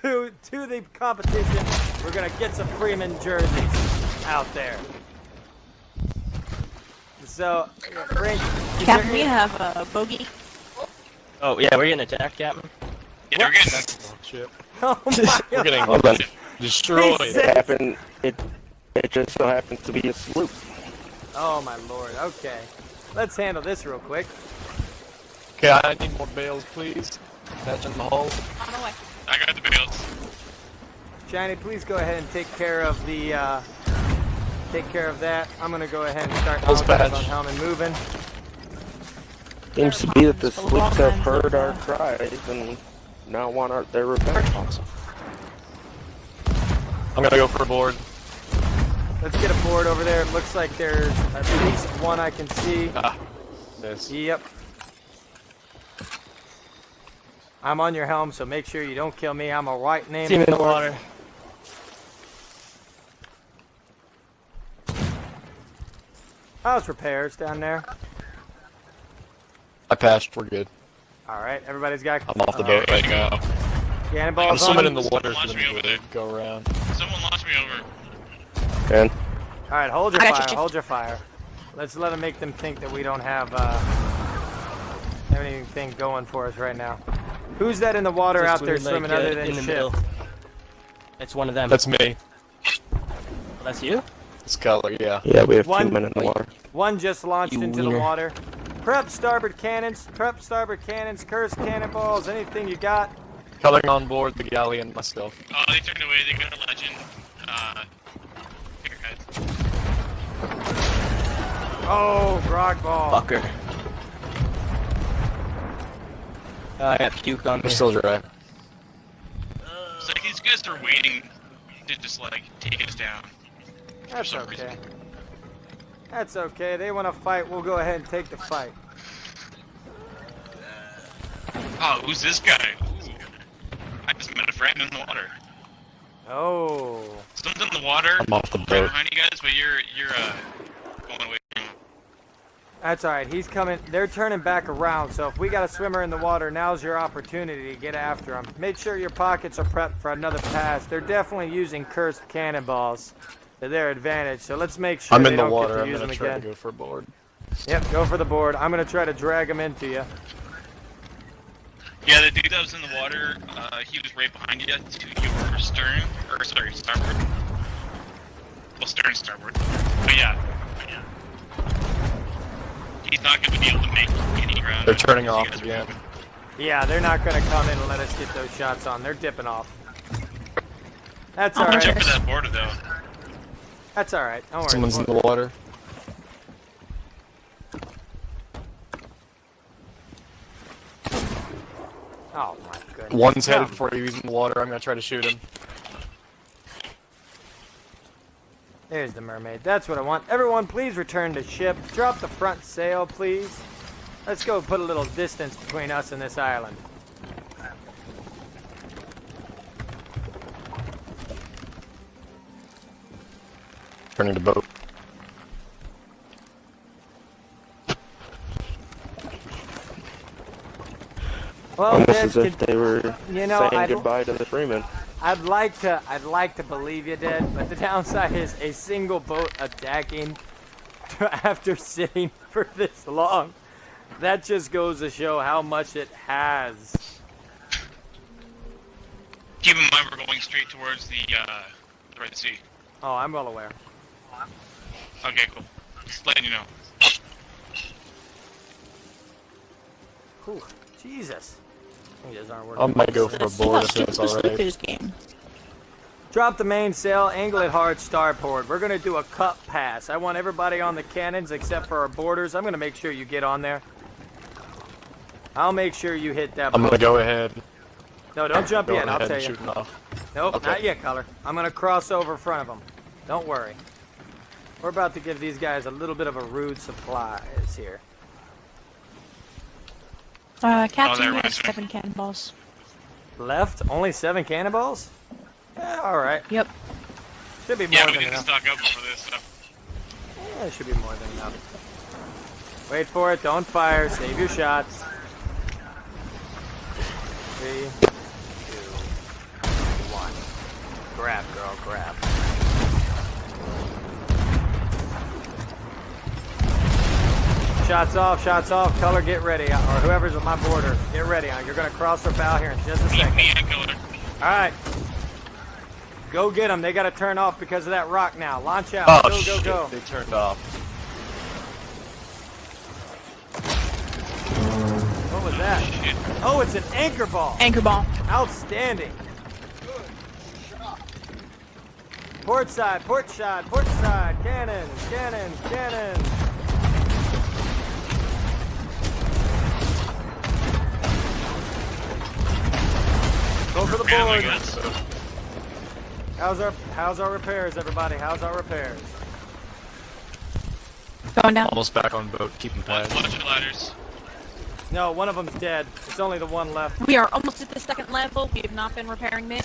A: to the competition. We're gonna get some Freeman jerseys out there. So, Frank,
C: Captain, we have a bogey.
B: Oh yeah, we're getting attacked, Captain.
D: Yeah, we're getting
F: Shit.
A: Oh my
F: We're getting
E: Hold on.
F: destroyed.
E: It just so happens to be a sloop.
A: Oh my lord. Okay, let's handle this real quick.
F: Okay, I need more bales, please. Attach in the hull.
C: On the way.
D: I got the bales.
A: Shiny, please go ahead and take care of the that. I'm gonna go ahead and start
F: Let's
A: outbound
F: patch.
A: on helm and moving.
E: Seems to be that the
C: Full
E: sloops have
C: offense
E: heard
C: of,
E: our cries and now want their revenge.
F: Awesome. I'm gonna go for a board.
A: Let's get a board over there. It looks like there's at least one I can see.
F: Ah, this.
A: Yep. I'm on your helm, so make sure you don't kill me. I'm a white name.
B: Team in the water.
A: How's repairs down there?
F: I passed. We're good.
A: All right, everybody's got.
F: I'm off the boat right now. I'm
A: Cannonballs
F: swimming
A: on.
F: in the water
D: Launch
F: for
D: me over there.
F: them to go around.
D: Someone launched me over.
E: And
A: All right, hold your
C: I got
A: fire.
C: you.
A: Hold your fire. Let's let them make them think that we don't have anything going for us right now. Who's that in the water
B: Just
A: out there
B: weird, like,
A: swimming other than
B: in the
A: ship?
B: middle. It's one of them.
F: That's me.
B: That's you?
F: It's color, yeah.
E: yeah, we have
A: One-
E: 2 men in the water.
A: One just launched
B: You
A: into the
B: wiener.
A: water. Prep starboard cannons, curse cannonballs, anything you got.
F: Coloring on board the galley and myself.
D: Oh, they turned away. They got a legend. Figurehead.
A: Oh, grog ball.
B: Fucker. I got puke on me.
F: We're still dry.
D: these guys are waiting to just like take us down.
A: That's
D: some
A: okay.
D: reason.
A: That's okay. They want to fight. We'll go ahead and take the fight.
D: Oh, who's this guy? Ooh. I just met a friend in the water.
A: Oh.
D: Someone's in the water.
F: I'm off the
D: Right
F: boat.
D: behind you guys, but you're going away from him.
A: That's all right. He's coming. They're turning back around. So if we got a swimmer in the water, now's your opportunity to get after him. Make sure your pockets are prepped for another pass. They're definitely using cursed cannonballs to their advantage. So let's make sure
F: I'm
A: they
F: in the
A: don't
F: water.
A: get to
F: I'm
A: use
F: gonna
A: them
F: try
A: again.
F: to go for a board.
A: Yep, go for the board. I'm gonna try to drag him into you.
D: Yeah, the dude that was in the water, he was right behind you to your stern, or sorry, starboard. Well, stern, starboard. But yeah. He's not going to be able to make any ground.
F: They're turning
D: You
F: off
D: guys are
F: again.
D: moving.
A: Yeah, they're not gonna come in and let us get those shots on. They're dipping off. That's all
D: Check
A: right.
D: for that border though.
A: That's all right. Don't worry.
F: Someone's in the water.
A: Oh my goodness.
F: One's
A: No.
F: headed for you. He's in the water. I'm gonna try to shoot him.
A: There's the mermaid. That's what I want. Everyone, please return to ship. Drop the front sail, please. Let's go put a little distance between us and this island.
F: Turning to boat.
A: Well,
E: Almost
A: Dad,
E: as if they were
A: you know,
E: saying goodbye to the Freemen.
A: I'd like to believe you did, but the downside is a single boat attacking after sitting for this long. That just goes to show how much it has.
D: Keep in mind we're going straight towards the Red Sea.
A: Oh, I'm well aware.
D: Okay, cool. Just letting you know.
A: Whew, Jesus. These aren't
F: I
A: working.
F: might go for a
C: Let's see how
F: board if
C: stupid
F: that's
C: this
F: alright.
C: Squeakers game.
A: Drop the mainsail, angle it hard, starboard. We're gonna do a cup pass. I want everybody on the cannons except for our boarders. I'm gonna make sure you get on there. I'll make sure you hit that
F: I'm
A: boat.
F: gonna go ahead.
A: No, don't jump
F: Go
A: in. I'll
F: ahead
A: tell
F: and
A: you.
F: shoot him off.
A: Nope,
F: Okay.
A: not yet, Color. I'm gonna cross over in front of them. Don't worry. We're about to give these guys a little bit of a rude surprise here.
C: Captain,
D: there,
C: you have
D: right.
C: 7 cannonballs.
A: Left? Only 7 cannonballs? Yeah, all right.
C: Yep.
A: Should be more
D: Yeah, we
A: than
D: need to
A: enough.
D: stock up for this stuff.
A: Yeah, it should be more than enough. Wait for it. Don't fire. Save your shots. 3, 2, 1. Grab, girl, grab. Shots off, Color, get ready. Or whoever's at my border, get ready. You're going to cross our bow here in just a
D: Me
A: second.
D: and Color.
A: Alright. Go get them. They got to turn off because of that rock now. Launch out.
F: Oh
A: go,
F: shit!
A: go, go.
F: They turned off.
A: What was that?
D: Shit.
A: Oh, it's an anchor ball.
C: Anchor ball.
A: Outstanding. Port side, port side, port side. Cannons, cannons, cannons. Go for the
D: Yeah, my
A: board.
D: goodness.
A: How's our repairs, everybody? How's our repairs?
C: Going down.
F: Almost back on boat. Keeping
D: Watch
F: tabs.
D: your ladders.
A: No, one of them's dead. It's only the one left.
C: We are almost at the 2nd level. We have not been repairing mid.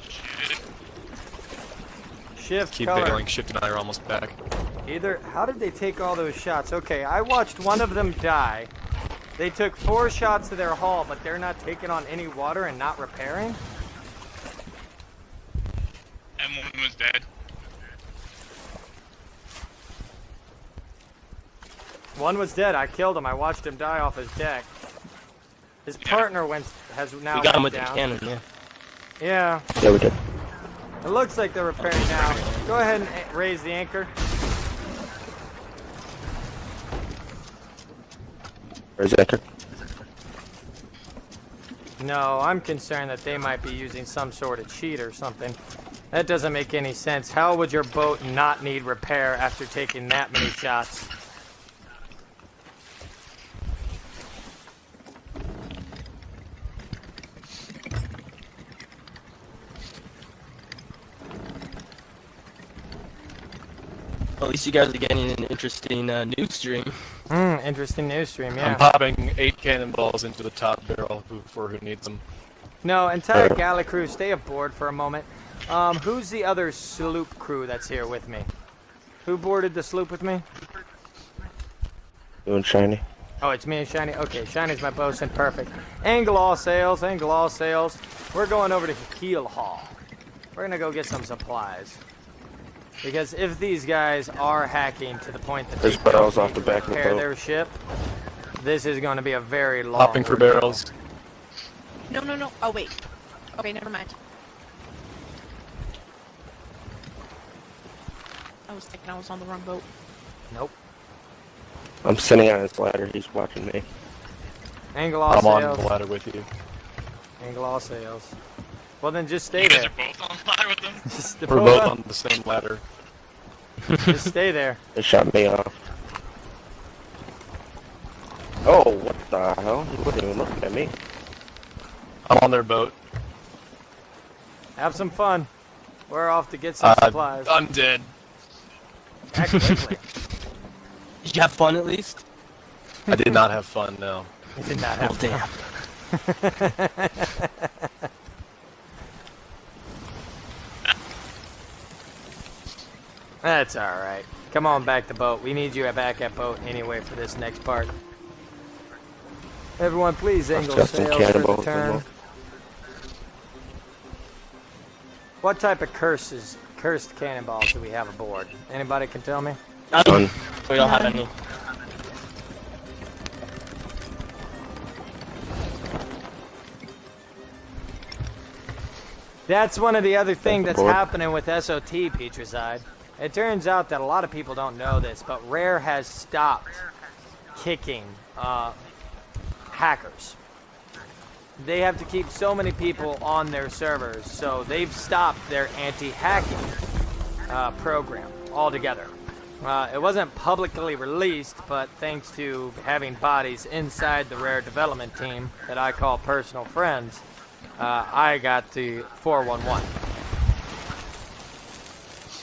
D: Shit.
A: Shift
F: Keep
A: color.
F: bailing. Shift and I are almost back.
A: Either, how did they take all those shots? Okay, I watched one of them die. They took 4 shots to their hull, but they're not taking on any water and not repairing?
D: And one was dead.
A: One was dead. I killed him. I watched him die off his deck. His partner has now
B: We got him
A: went
B: with the
A: down.
B: cannon, yeah.
A: Yeah,
E: Yeah, we did.
A: it looks like they're repairing now. Go ahead and raise the anchor.
E: Where's Anchor?
A: No, I'm concerned that they might be using some sort of cheat or something. That doesn't make any sense. How would your boat not need repair after taking that many shots?
B: at least you guys are getting an interesting news stream.
A: Interesting news stream, yeah.
F: I'm popping 8 cannonballs into the top barrel for who needs them.
A: No, entire galley crew, stay aboard for a moment. Who's the other sloop crew that's here with me? Who boarded the sloop with me?
E: You and Shiny.
A: Oh, it's me and Shiny? Okay, Shiny's my bosun, perfect. Angle all sails, angle all sails. We're going over to Keel Hall. We're gonna go get some supplies. Because if these guys are hacking to the point that
E: There's
A: they
E: barrels
A: don't
E: off the back of the
A: repair
E: boat.
A: their ship, this is going to be a very long
F: Hopping for
A: ordeal.
F: barrels.
C: No, no, no. Oh, wait. Okay, never mind. I was thinking I was on the wrong boat.
A: Nope.
E: I'm sitting on his ladder. He's watching me.
A: Angle all
F: I'm on
A: sails.
F: the ladder with you.
A: Angle all sails. Well, then just stay
D: You guys
A: there.
D: are both on fire with them?
A: Just,
F: We're both on the same ladder.
A: just stay there.
E: They shot me off. Oh, what the hell? He wasn't even looking at me.
F: I'm on their boat.
A: Have some fun. We're off to get some supplies.
F: I'm dead.
A: Act quickly.
B: Did you have fun at least?
F: I did not have fun, no.
A: You did not
B: Oh,
A: have
B: damn.
A: That's alright. Come on back to boat. We need you back at boat anyway for this next part. Everyone, please angle
E: Got some
A: sails for the
E: cannonballs
A: turn.
E: in there.
A: What type of cursed cannonballs do we have aboard? Anybody can tell me?
E: None.
B: We don't have any.
A: That's one of the other things that's
E: Aboard.
A: happening with SOT, Petricide. It turns out that a lot of people don't know this, but Rare has stopped kicking hackers. They have to keep so many people on their servers, so they've stopped their anti-hacking program altogether. It wasn't publicly released, but thanks to having bodies inside the Rare development team that I call personal friends, I got to 411.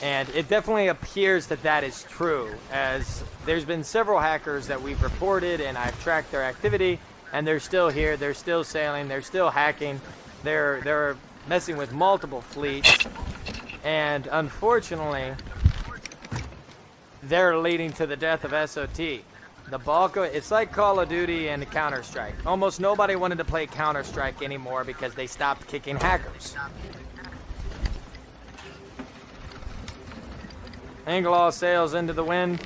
A: And it definitely appears that that is true, as there's been several hackers that we've reported and I've tracked their activity, and they're still here, they're still sailing, they're still hacking, they're messing with multiple fleets, and unfortunately, they're leading to the death of SOT. The bulk of it's like Call of Duty and Counter-Strike. Almost nobody wanted to play Counter-Strike anymore because they stopped kicking hackers. Angle all sails into the wind.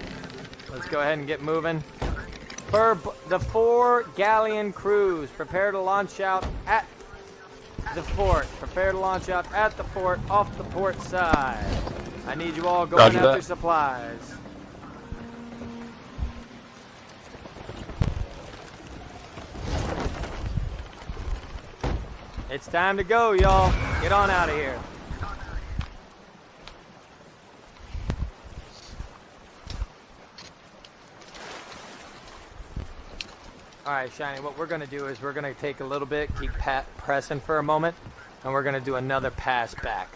A: Let's go ahead and get moving. For the 4 galleon crews, prepare to launch out at the fort. Prepare to launch out at the fort, off the port side. I need you all going
F: Roger
A: after
F: that.
A: supplies. It's time to go, y'all. Get on out of here. Alright, Shiny, what we're going to do is we're going to take a little bit, keep pressing for a moment, and we're going to do another pass back.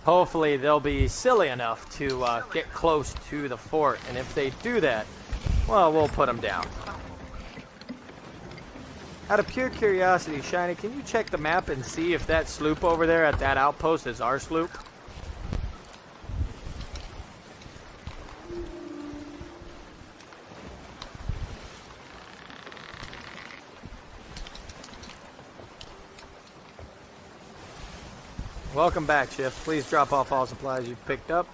A: Hopefully they'll be silly enough to get close to the fort, and if they do that, well, we'll put them down. Out of pure curiosity, Shiny, can you check the map and see if that sloop over there at that outpost is our sloop? Welcome back, Shift. Please drop off all supplies you've picked up.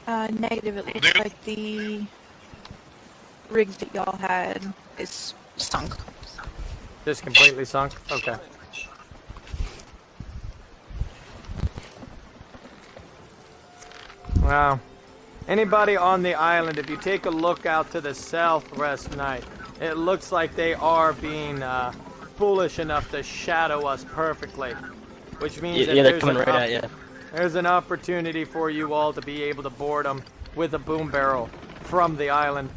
C: Negative. It looks like the rigs that y'all had is sunk.
A: Just completely sunk? Okay. Wow. Anybody on the island, if you take a look out to the southwest tonight, it looks like they are being foolish enough to shadow us perfectly. Which means that
B: Yeah, they're
A: there's
B: coming
A: an
B: right at you.
A: there's an opportunity for you all to be able to board them with a boom barrel from the island.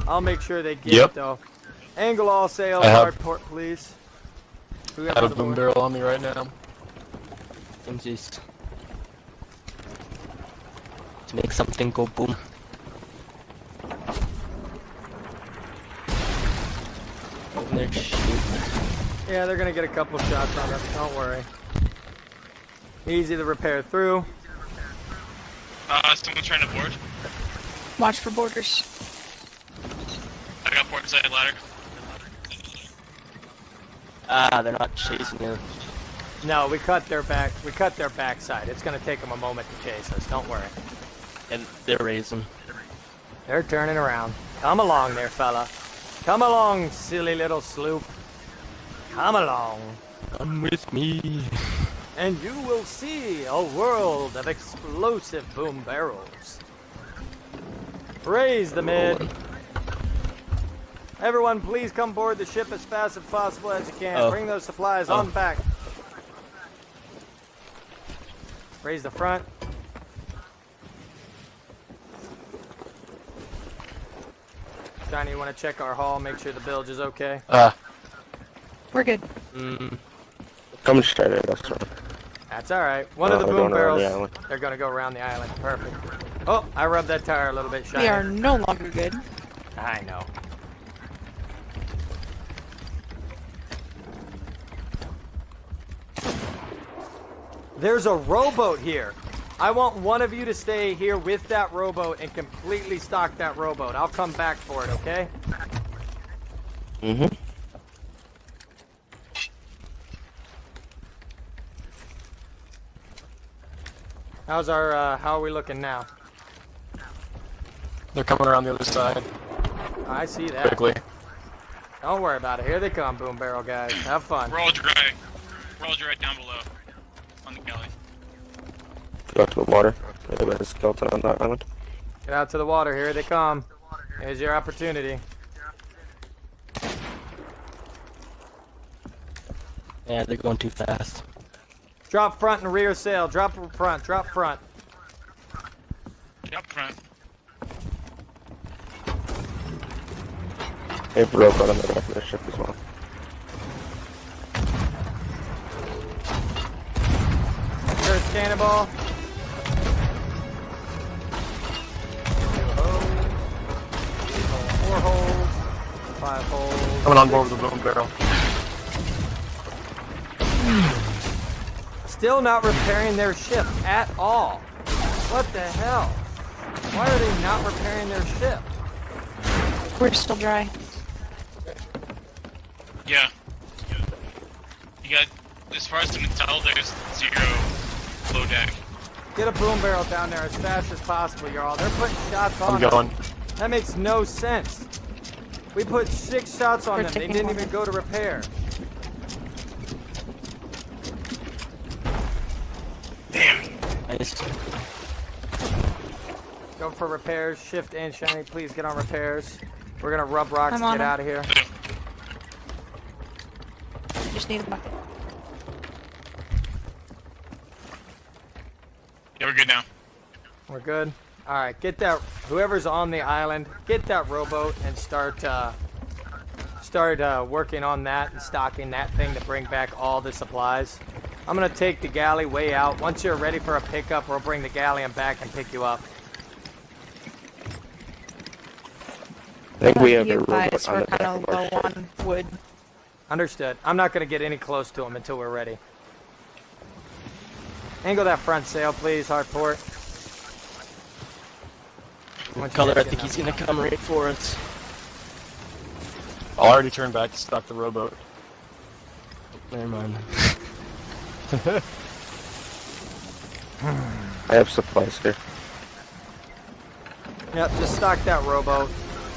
A: I'll make sure they get
F: Yep.
A: it though. Angle all sails,
F: I have-
A: hard port, please. Who
F: I
A: got
F: have a
A: the
F: boom
A: board?
F: barrel on me right now.
B: Jeez. to make something go boom. And they're shooting.
A: Yeah, they're gonna get a couple shots on us. Don't worry. Easy to repair through.
D: Someone's trying to board.
C: Watch for borders.
D: I got port side ladder.
B: Ah, they're not chasing you.
A: No, we cut their back. We cut their backside. It's gonna take them a moment to chase us. Don't worry.
B: And they're raising.
A: They're turning around. Come along there, fella. Come along, silly little sloop. Come along.
B: Come with me.
A: And you will see a world of explosive boom barrels. Raise the mid. Everyone, please come board the ship as fast as possible as you can.
B: Oh.
A: Bring those supplies on back. Raise the front. Johnny, you want to check our hull, make sure the bilge is okay?
C: We're good.
E: Come straight at us, man.
A: That's alright. One of the
E: we're
A: boom
E: going around
A: barrels,
E: the island.
A: they're going to go around the island. Perfect. Oh, I rubbed that tire a little bit, Shiny.
C: We are no longer good.
A: I know. There's a rowboat here. I want one of you to stay here with that rowboat and completely stock that rowboat. I'll come back for it, okay?
E: Mm-hmm.
A: How's our, how are we looking now?
F: They're coming around the other side
A: I see that.
F: quickly.
A: Don't worry about it. Here they come, boom barrel guys. Have fun.
D: We're all dry. We're all dry down below. On the galley.
E: Go to the water. There's a skeleton on that island.
A: Get out to the water. Here they come. Here's your opportunity.
B: Yeah, they're going too fast.
A: Drop front and rear sail. Drop front. Drop front.
D: Up front.
E: They broke out on the back of the ship as well.
A: First cannonball. 4 holes. 5 holes.
F: Coming on board with the boom barrel.
A: Still not repairing their ship at all. What the hell? Why are they not repairing their ship?
C: We're still dry.
D: Yeah. You got, as far as I can tell, there's 0 below deck.
A: Get a boom barrel down there as fast as possible, y'all. They're putting shots on
F: I'm
A: us.
F: going.
A: That makes no sense. We put 6 shots on
C: We're
A: them. They
C: taking
A: didn't
C: one.
A: even go to repair.
B: Nice.
A: Go for repairs. Shift and Shiny, please get on repairs. We're gonna rub rocks
C: I'm
A: to
C: on
A: get
C: 'em.
A: out of here.
C: Just need a bucket.
D: Yeah, we're good now.
A: We're good. All right, get that. Whoever's on the island, get that rowboat and start working on that and stocking that thing to bring back all the supplies. I'm gonna take the galley way out. Once you're ready for a pickup, we'll bring the galleon back and pick you up.
E: I think we have
C: Be
E: a robot
C: advised,
E: on
C: we're
E: the back
C: kind
E: of
C: of
E: our
C: low
E: ship.
C: on wood.
A: Understood. I'm not gonna get any close to them until we're ready. Angle that front sail, please, Hardport. Once you
B: Color,
A: guys
B: I think
A: get
B: he's gonna come right for us.
F: I'll already turn back to stock the rowboat.
B: Never mind.
E: I have supplies here.
A: Yep, just stock that rowboat,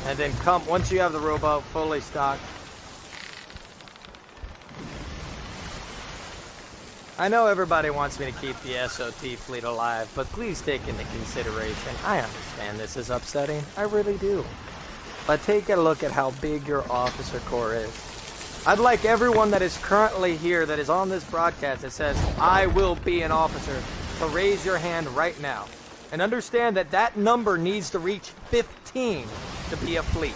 A: and then come once you have the rowboat fully stocked. I know everybody wants me to keep the SOT fleet alive, but please take into consideration, I understand this is upsetting, I really do. But take a look at how big your officer corps is. I'd like everyone that is currently here that is on this broadcast that says, I will be an officer, to raise your hand right now. And understand that that number needs to reach 15 to be a fleet.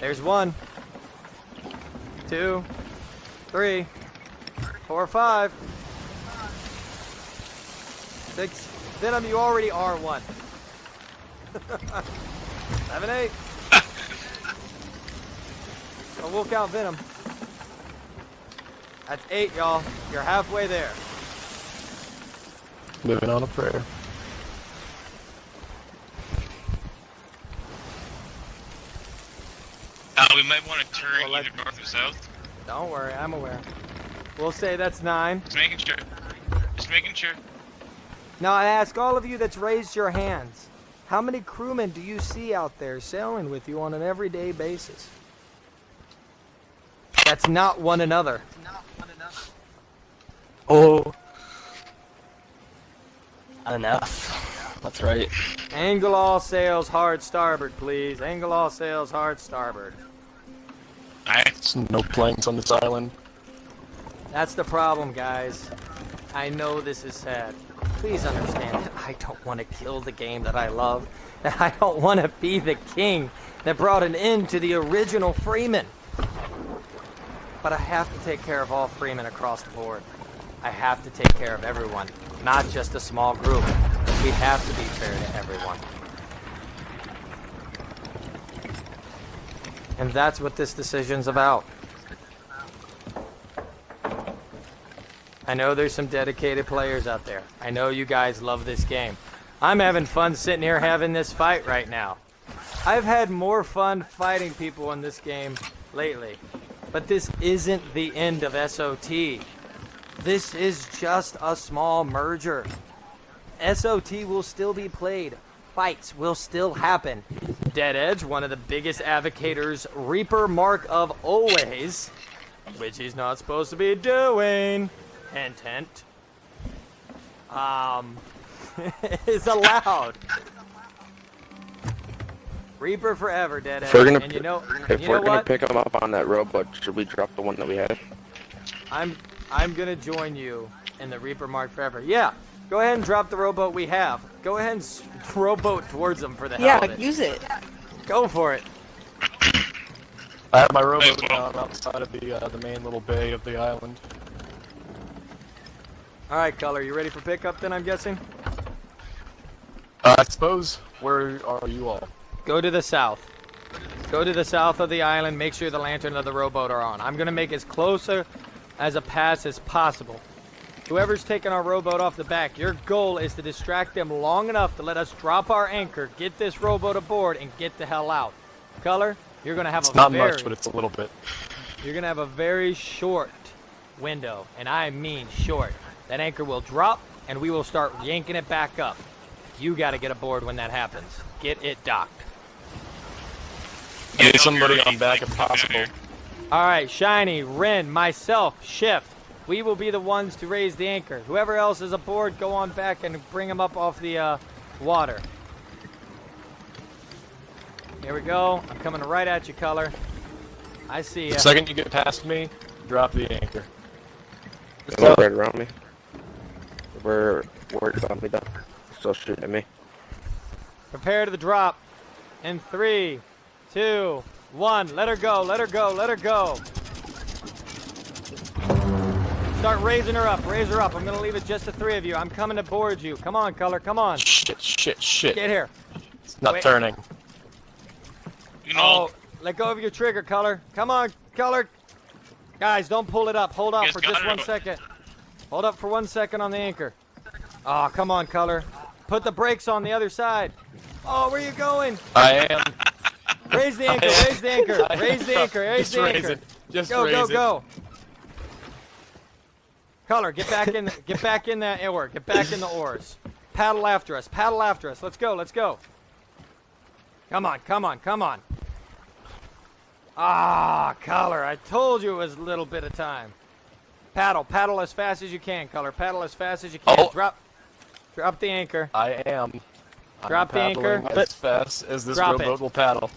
A: There's 1, 2, 3, 4, 5. 6. Venom, you already are 1. 7, 8. So we'll count Venom. That's 8, y'all. You're halfway there.
F: Living on a prayer.
D: We might want to turn
A: Well,
D: either north or south.
A: Don't worry, I'm aware. We'll say that's 9.
D: Just making sure. Just making sure.
A: Now I ask all of you that's raised your hands, how many crewmen do you see out there sailing with you on an everyday basis? That's not one another.
B: Oh. Not enough. That's right.
A: Angle all sails hard starboard, please. Angle all sails hard starboard.
D: Alright.
F: There's no planes on this island.
A: That's the problem, guys. I know this is sad. Please understand that I don't want to kill the game that I love. That I don't want to be the king that brought an end to the original Freemen. But I have to take care of all Freemen across the board. I have to take care of everyone, not just a small group. We have to be fair to everyone. And that's what this decision's about. I know there's some dedicated players out there. I know you guys love this game. I'm having fun sitting here having this fight right now. I've had more fun fighting people in this game lately. But this isn't the end of SOT. This is just a small merger. SOT will still be played. Fights will still happen. Dead Edge, one of the biggest advocators, Reaper Mark of always, which he's not supposed to be doing, hint hint, is allowed. Reaper forever, Dead Edge.
E: If we're gonna,
A: and you know
E: gonna
A: what?
E: pick him up on that rowboat, should we drop the one that we had?
A: I'm gonna join you in the Reaper Mark forever. Yeah, go ahead and drop the rowboat we have. Go ahead and rowboat towards them for the hell of
C: Yeah,
A: it.
C: use it.
A: Go for it.
F: I have my rowboat down outside of the main little bay of the island.
A: All right, Color, you ready for pickup then, I'm guessing?
F: I suppose. Where are you all?
A: Go to the south. Go to the south of the island. Make sure the lantern of the rowboat are on. I'm going to make as closer as a pass as possible. Whoever's taking our rowboat off the back, your goal is to distract them long enough to let us drop our anchor, get this rowboat aboard, and get the hell out. Color, you're going to have
F: It's not
A: very...
F: much, but it's a little bit.
A: You're going to have a very short window, and I mean short. That anchor will drop, and we will start yanking it back up. You got to get aboard when that happens. Get it docked.
F: Get somebody on back if possible.
A: All right, Shiny, Ren, myself, Shift. We will be the ones to raise the anchor. Whoever else is aboard, go on back and bring them up off the water. Here we go. I'm coming right at you, Color. I see ya.
F: The second you get past me, drop the anchor.
E: They're right around me. We're worried about me though. Still shooting at me.
A: Prepare to the drop. In 3, 2, 1. Let her go. Let her go. Let her go. Start raising her up. Raise her up. I'm going to leave it just the 3 of you. I'm coming to board you. Come on, Color. Come on.
F: Shit.
A: Get here.
F: It's not
A: Wait.
F: turning.
D: You know,
A: Oh, let go of your trigger, Color. Come on, Color. Guys, don't pull it up. Hold off
D: Yes,
A: for just
D: got it.
A: 1 second. Hold up for 1 second on the anchor. Oh, come on, Color. Put the brakes on the other side. Oh, where are you going?
F: I am.
A: Raise the anchor. Raise the anchor. Raise the anchor. Raise
F: Just
A: the
F: raise
A: anchor.
F: it. Just
A: Go,
F: raise
A: go,
F: it.
A: go. Color, get back in. Get back in that oar. Get back in the oars. Paddle after us. Paddle after us. Let's go. Let's go. Come on. Come on. Come on. Ah, Color. I told you it was a little bit of time. Paddle. Paddle as fast as you can, Color. Paddle as fast as you can.
F: Oh.
A: Drop the anchor.
F: I am.
A: Drop the anchor.
F: I'm paddling as fast as this
A: Drop
F: rowboat
A: it.
F: will paddle.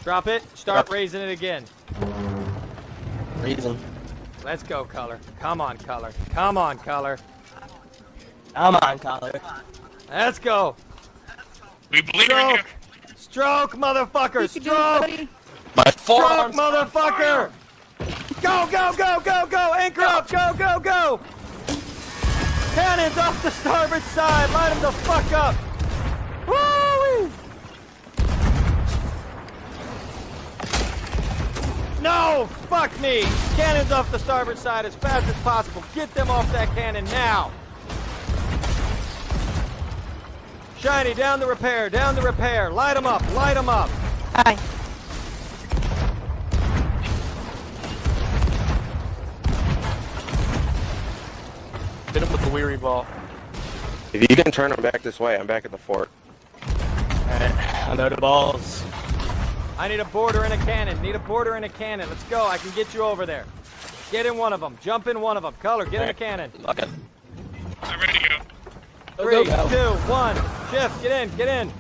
A: Drop it. Start
F: Drop it.
A: raising it again.
B: Reason.
A: Let's go, Color. Come on, Color. Come on, Color.
B: Come on, Collar.
A: Let's go.
D: we believe in you.
A: Stroke. Stroke, motherfucker.
C: You can do it,
A: Stroke.
C: buddy.
F: My
A: Stroke,
F: forearms.
A: motherfucker. Go, go, go, go, go. Anchor up. Go, go, go. Cannons off the starboard side! Light them the fuck up! Woo! No! Fuck me! Cannons off the starboard side as fast as possible. Get them off that cannon now! Shiny, down the repair, down the repair. Light them up, light them up.
C: Aye.
F: Hit him with the weary ball.
E: If you can turn them back this way, I'm back at the fort.
B: Alright, I'm out of balls.
A: I need a boarder and a cannon. Need a boarder and a cannon. Let's go. I can get you over there. Get in one of them. Jump in one of them. Color, get in a cannon.
B: Lock it.
D: I'm ready to go.
A: 3,
B: go.
A: 2, 1. Shift, get in, get in.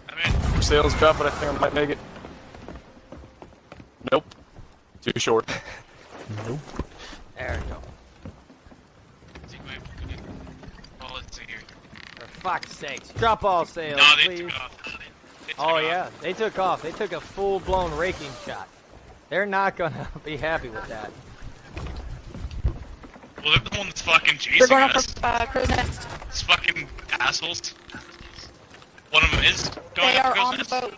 D: I'm in.
F: Sails drop, but I think I might make it. Nope. Too short.
A: There we go.
D: Let's see, wait, oh, let's see here.
A: For fuck's sakes. Drop all sails,
D: No, they
A: please.
D: took off. They took
A: Oh
D: off.
A: yeah, they took off. They took a full-blown raking shot. They're not gonna be happy with that.
D: Well, they're the one that's fucking
C: We're
D: chasing
C: going up
D: us.
C: for Crow's Nest.
D: It's fucking assholes. One of them is going
C: They
D: up
C: are
D: to
C: on the
D: Crow's
C: boat.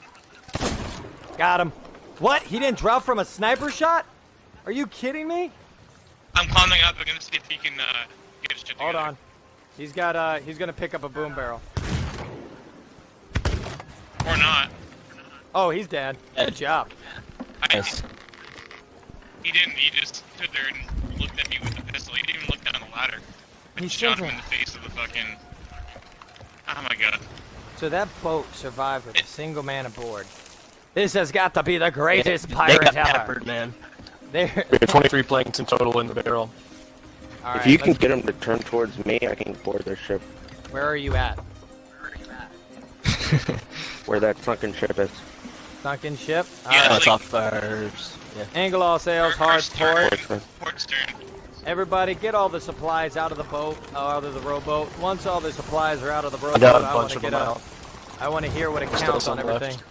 D: Nest.
A: Got him. What? He didn't drop from a sniper shot? Are you kidding me?
D: I'm climbing up. I'm gonna see if he can get his shit together.
A: Hold on. He's got he's gonna pick up a boom barrel.
D: Or not.
A: Oh, he's dead. Good job.
B: Nice.
D: He didn't. He just stood there and looked at me with the pistol. He didn't even look down the ladder. I
A: He
D: shot
A: stood
D: him in the face with the fucking. Oh my god.
A: So that boat survived with a single man aboard. This has got to be the greatest
B: They
A: pirate
B: got
A: ever.
B: peppered, man.
A: There.
F: We have 23 planks in total in the barrel.
A: All
E: If
A: right,
E: you can
A: let's-
E: get them to turn towards me, I can board their ship.
A: Where are you at?
E: Where that sunken ship is.
A: Sunken ship. All
D: Yeah,
A: right.
B: Oh, it's
D: like-
B: off ours. Yeah.
A: Angle all sails, hard
D: stern.
A: port.
D: Port stern.
A: Everybody, get all the supplies out of the boat, out of the rowboat. Once all the supplies are out of the
F: I
A: rowboat,
F: got a
A: I want
F: bunch
A: to
F: of
A: get
F: them
A: up.
F: out.
A: I want to hear what
F: Still
A: accounts on
F: some left.
A: everything.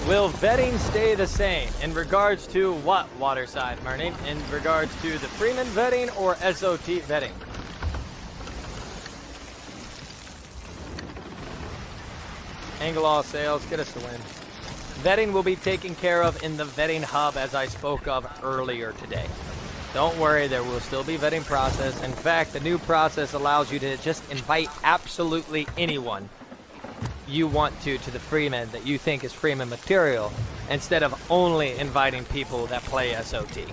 A: Will vetting stay the same in regards to what, Waterside, Marnie? In regards to the Freeman vetting or SOT vetting? Angle all sails, get us the win. Vetting will be taken care of in the vetting hub as I spoke of earlier today. Don't worry, there will still be vetting process. In fact, the new process allows you to just invite absolutely anyone you want to the Freeman that you think is Freeman material, instead of only inviting people that play SOT.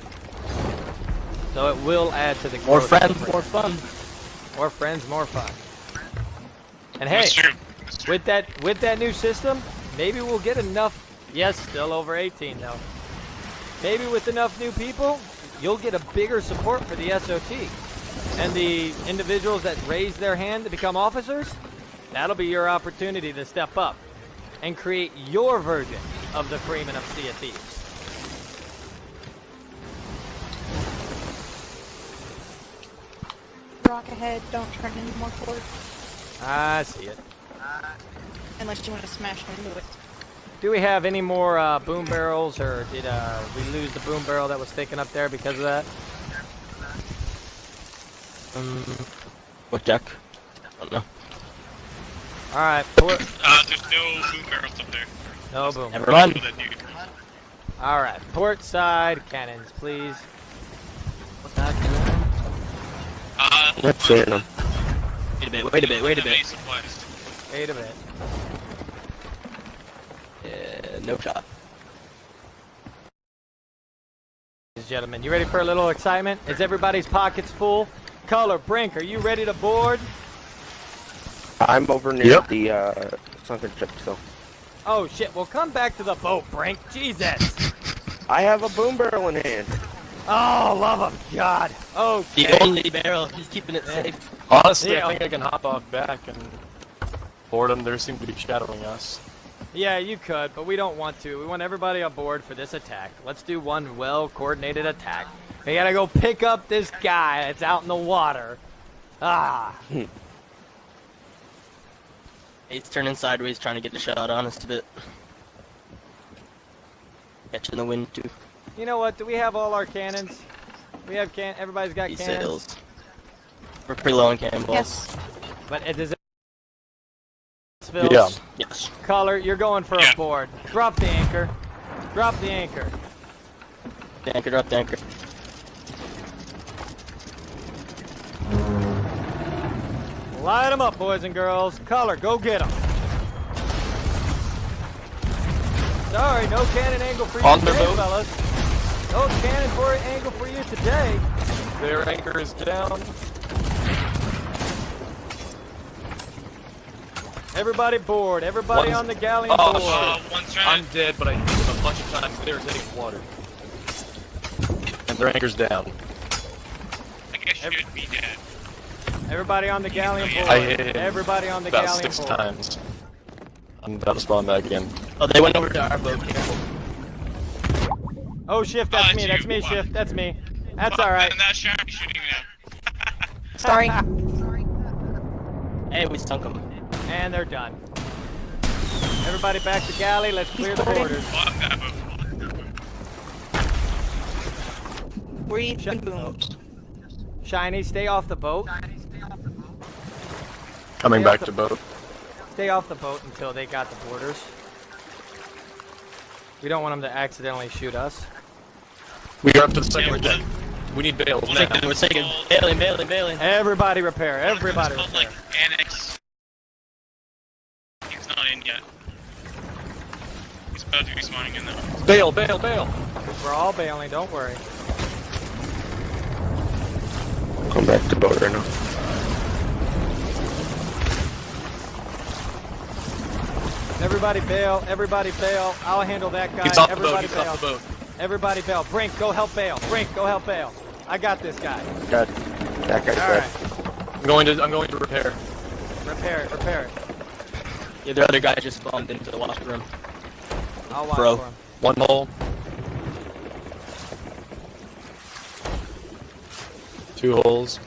A: So it will add to the
B: More
A: growth of
B: friends,
A: the
B: more
A: Freeman.
B: fun.
A: More friends, more fun. And hey,
D: That's true. That's true.
A: with that new system, maybe we'll get enough. Yes, still over 18 though. Maybe with enough new people, you'll get a bigger support for the SOT. And the individuals that raise their hand to become officers, that'll be your opportunity to step up and create your version of the Freeman of Sea of Thieves.
C: Rock ahead, don't turn any more forward.
A: I see it.
C: Unless you want to smash into it.
A: Do we have any more boom barrels, or did we lose the boom barrel that was sticking up there because of that?
B: What deck? I don't know.
A: All right, port.
D: There's no boom barrels up there.
A: No boom.
B: Never mind.
D: Kill that dude.
A: All right, port side cannons, please.
B: What's that?
E: Let's see them.
B: Wait a bit, wait a bit, wait a
D: Have any
B: bit.
D: supplies?
A: Wait a bit.
B: No shot.
A: Ladies and gentlemen, you ready for a little excitement? Is everybody's pockets full? Color, Brink, are you ready to board?
E: I'm over near
F: Yep.
E: the sunken ship still.
A: Oh shit, well come back to the boat, Brink. Jesus.
E: I have a boom barrel in hand.
A: Oh, love of God. Okay.
B: The only barrel. He's keeping it safe.
F: Honestly,
A: Yeah.
F: I think I can hop off back and board them. They seem to be shadowing us.
A: Yeah, you could, but we don't want to. We want everybody on board for this attack. Let's do one well-coordinated attack. We gotta go pick up this guy that's out in the water. Ah.
B: He's turning sideways, trying to get the shot on us a bit. Catching the wind too.
A: You know what? Do we have all our cannons? We have everybody's got cannons.
B: Sales. We're pretty low on cannonballs.
C: Yes.
A: But it does.
F: Yeah.
B: Yes.
A: Color, you're going for a board. Drop the anchor. Drop the anchor.
B: The anchor, drop the anchor.
A: Light them up, boys and girls. Color, go get them. Sorry, no cannon angle for you
F: On the
A: today,
F: boat.
A: fellas. No cannon angle for you today.
F: Their anchor is down.
A: Everybody board. Everybody
F: One's-
A: on the galleon
F: Oh,
A: board.
D: One's
F: I'm
D: trying to...
F: dead, but I hit them a bunch of times. They were taking water. And their anchor's down.
D: I guess you should be dead.
A: Everybody on the galleon board.
F: I hit him
A: Everybody on the
F: about
A: galleon
F: 6
A: board.
F: times. I'm about to spawn back in.
B: Oh, they went over to our boat. Careful.
A: Oh, Shift, that's
D: Oh,
A: me.
D: it's
A: That's
D: you.
A: me,
D: Wow.
A: Shift. That's me. That's
D: Fuck,
A: all right.
D: And that shot shooting me now.
C: Sorry.
B: Hey, we sunk them.
A: And they're done. Everybody back to galley. Let's clear the
C: boarding.
A: borders.
D: Fuck that move.
C: We're even booms.
A: Shiny, stay off the boat.
F: Coming
A: Stay
F: back
A: off
F: to
A: the-
F: boat.
A: Stay off the boat until they got the borders. We don't want them to accidentally shoot us.
F: We are up to the second
D: Yeah,
F: deck. We need bales now.
B: We're taking bailing.
A: Everybody repair. Everybody
D: It's called,
A: repair.
D: like, Annex. He's not in yet. He's about to be spawning in though.
F: Bail!
A: We're all bailing. Don't worry.
E: Come back to boat right now.
A: Everybody bail. Everybody bail. I'll handle that guy.
F: He's off the boat,
A: Everybody
F: he's
A: bail.
F: off the boat.
A: Everybody bail. Brink, go help bail. Brink, go help bail. I got this guy.
E: Good. That guy's
A: All
E: dead.
A: right.
F: I'm going to repair.
A: Repair it. Repair it.
B: Yeah, the other guy just bumped into the washroom.
A: I'll watch
B: Bro.
A: for him.
F: One hole. 2 holes.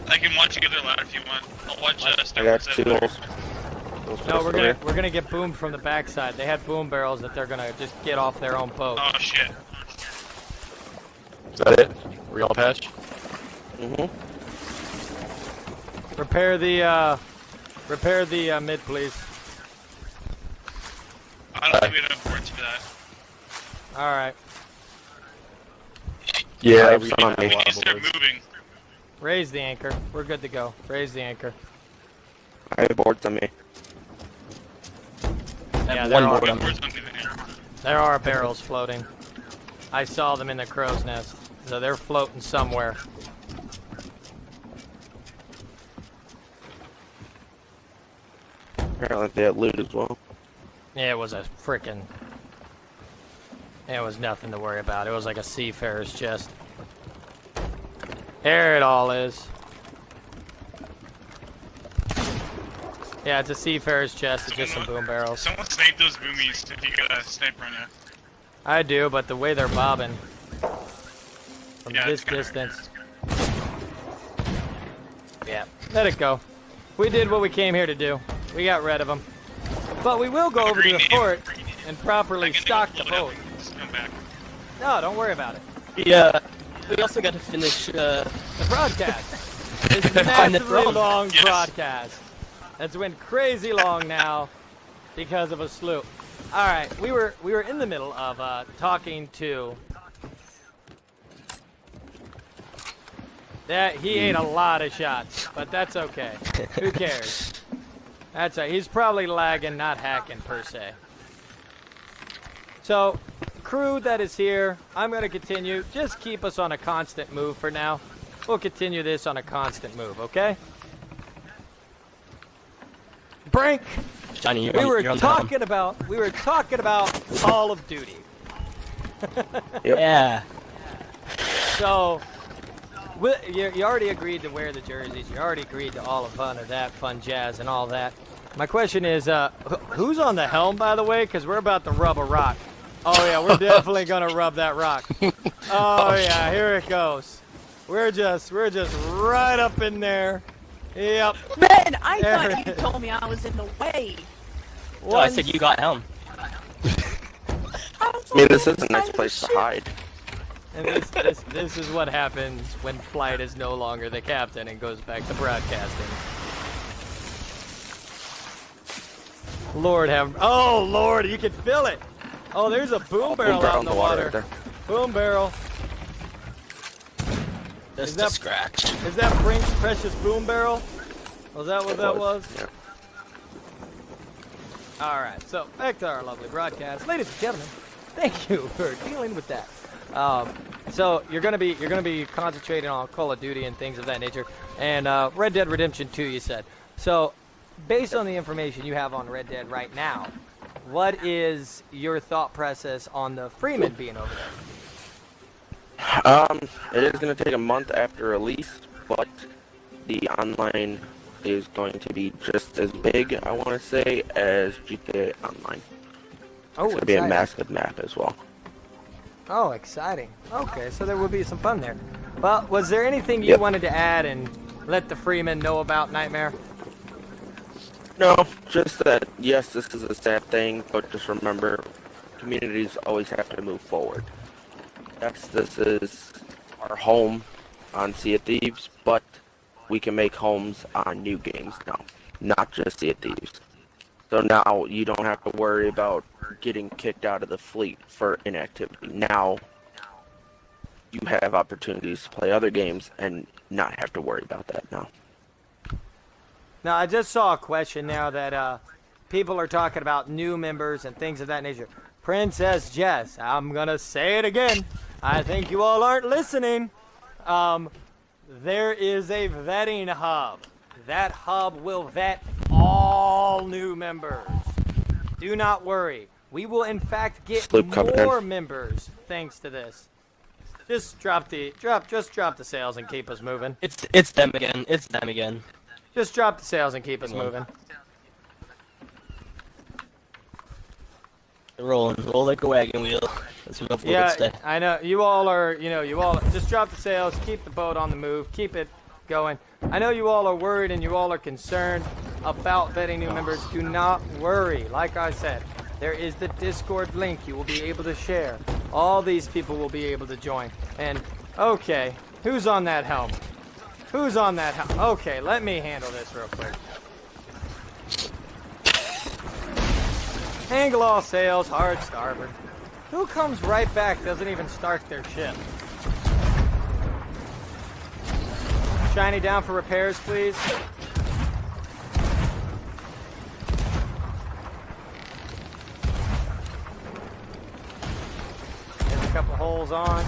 D: I can watch you get their ladder if you want. I'll watch
E: I
D: Star
E: got
D: Wars
E: 2
D: ladder.
E: holes.
A: No, we're gonna get boomed from the backside. They had boom barrels that they're gonna just get off their own boat.
D: Oh shit.
F: Is that it? We all patch?
E: Mm-hmm.
A: Repair the mid, please.
D: I don't think we have enough ports for that.
A: All right.
F: Yeah,
E: I've
F: we
E: saw
F: need
E: him.
F: a
D: We
F: lot
D: need to
F: of
D: start
F: bullets.
D: moving.
A: Raise the anchor. We're good to go. Raise the anchor.
E: I have boards on me.
A: Yeah,
B: one
A: there
B: board
A: are,
B: on
D: Ports on me here.
A: there are barrels floating. I saw them in the crow's nest, so they're floating somewhere.
E: Apparently they had loot as well.
A: Yeah, it was a frickin'. It was nothing to worry about. It was like a seafarer's chest. Here it all is. Yeah, it's a seafarer's chest. It's just some boom barrels.
D: Someone snipe those boomies if you got a sniper on you.
A: I do, but the way they're bobbing from
D: Yeah,
A: this
D: it's kinda-
A: distance. Yeah, let it go. We did what we came here to do. We got rid of them. But we will go over to the fort and properly stock the boat.
D: Just come back.
A: No, don't worry about it.
B: We also got to finish.
A: The broadcast. This
B: Find the
A: massively
B: throne.
A: long
D: Yes.
A: broadcast. That's went crazy long now because of a sloop. All right, we were in the middle of talking to. That he ate a lot of shots, but that's okay. Who cares? That's right. He's probably lagging, not hacking per se. So, crew that is here, I'm going to continue. Just keep us on a constant move for now. We'll continue this on a constant move, okay? Brink,
B: Johnny,
A: we were
B: you're on the helm.
A: talking about Call of Duty.
B: Yeah.
A: So, you already agreed to wear the jerseys. You already agreed to all of that fun jazz and all that. My question is, who's on the helm, by the way? Because we're about to rub a rock. Oh yeah, we're definitely gonna rub that rock. Oh yeah, here it goes. We're just right up in there. Yep.
C: Ben, I
A: There
C: thought
A: it
C: you
A: is.
C: told me I was in the way.
B: No, I said you got helm.
C: I was
E: I mean,
C: on
E: this
C: the
E: is a
C: other
E: nice
C: side of
E: place
C: the
E: to hide.
A: And this is what happens when Flight is no longer the captain and goes back to broadcasting. Lord have... Oh, Lord, you can feel it! Oh, there's a boom barrel out in the water.
E: Right there.
A: Boom barrel.
B: Just
A: that-
B: a scratch.
A: Is that Brink's precious boom barrel? Was that what that was?
E: Yeah.
A: Alright, so back to our lovely broadcast. Ladies and gentlemen, thank you for dealing with that. So you're gonna be concentrating on Call of Duty and things of that nature, and Red Dead Redemption 2, you said. So, based on the information you have on Red Dead right now, what is your thought process on the Freemen being over there?
E: It is going to take a month after release, but the online is going to be just as big, I want to say, as GTA Online.
A: Oh,
E: It's going to be a
A: exciting.
E: massive map as well.
A: Oh, exciting. Okay, so there will be some fun there. Well, was there anything you
E: Yep.
A: wanted to add and let the Freemen know about Nightmare?
E: No, just that, yes, this is a sad thing, but just remember, communities always have to move forward. Yes, this is our home on Sea of Thieves, but we can make homes on new games now, not just Sea of Thieves. So now you don't have to worry about getting kicked out of the fleet for inactivity. Now you have opportunities to play other games and not have to worry about that now.
A: Now, I just saw a question now that people are talking about new members and things of that nature. Princess Jess, I'm going to say it again. I think you all aren't listening. There is a vetting hub. That hub will vet all new members. Do not worry. We will, in fact, get
E: Sloop coming in.
A: more members thanks to this. Just drop the sails and keep us moving.
B: It's them again. It's them again.
A: Just drop the sails and keep us moving.
B: Roll like a wagon wheel. That's what I've
A: Yeah,
B: today.
A: I know. You all are, you all just drop the sails, keep the boat on the move, keep it going. I know you all are worried and you all are concerned about vetting new members. Do not worry. Like I said, there is the Discord link you will be able to share. All these people will be able to join. And, okay, who's on that helm? Who's on that helm? Okay, let me handle this real quick. Angle all sails, hard starboard. Who comes right back, doesn't even start their ship? Shiny down for repairs, please. There's a couple holes on.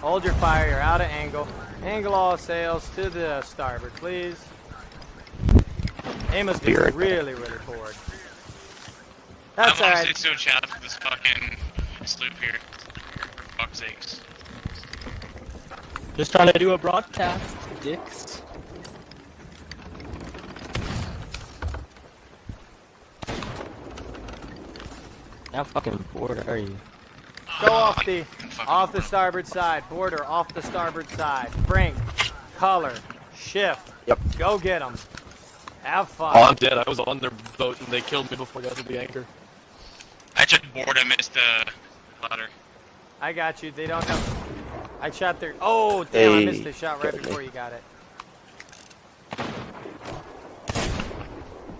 A: Hold your fire, you're out of angle. Angle all sails to the starboard, please. They must be really, really bored. That's
D: I'm
A: alright.
D: honestly so chat for this fucking sloop here. For fuck's sakes.
B: Just trying to do a broadcast, dicks. How fucking bored are you?
A: Go off the starboard side. Border off the starboard side. Brink, color, shift.
E: Yep.
A: Go get them. Have fun.
F: Oh, I'm dead. I was on their boat and they killed me before I got to the anchor.
D: I checked board, I missed the ladder.
A: I got you. They don't have. I shot their. Oh damn! I
E: Hey,
A: missed the shot right
E: got me.
A: before you got it.
D: I'm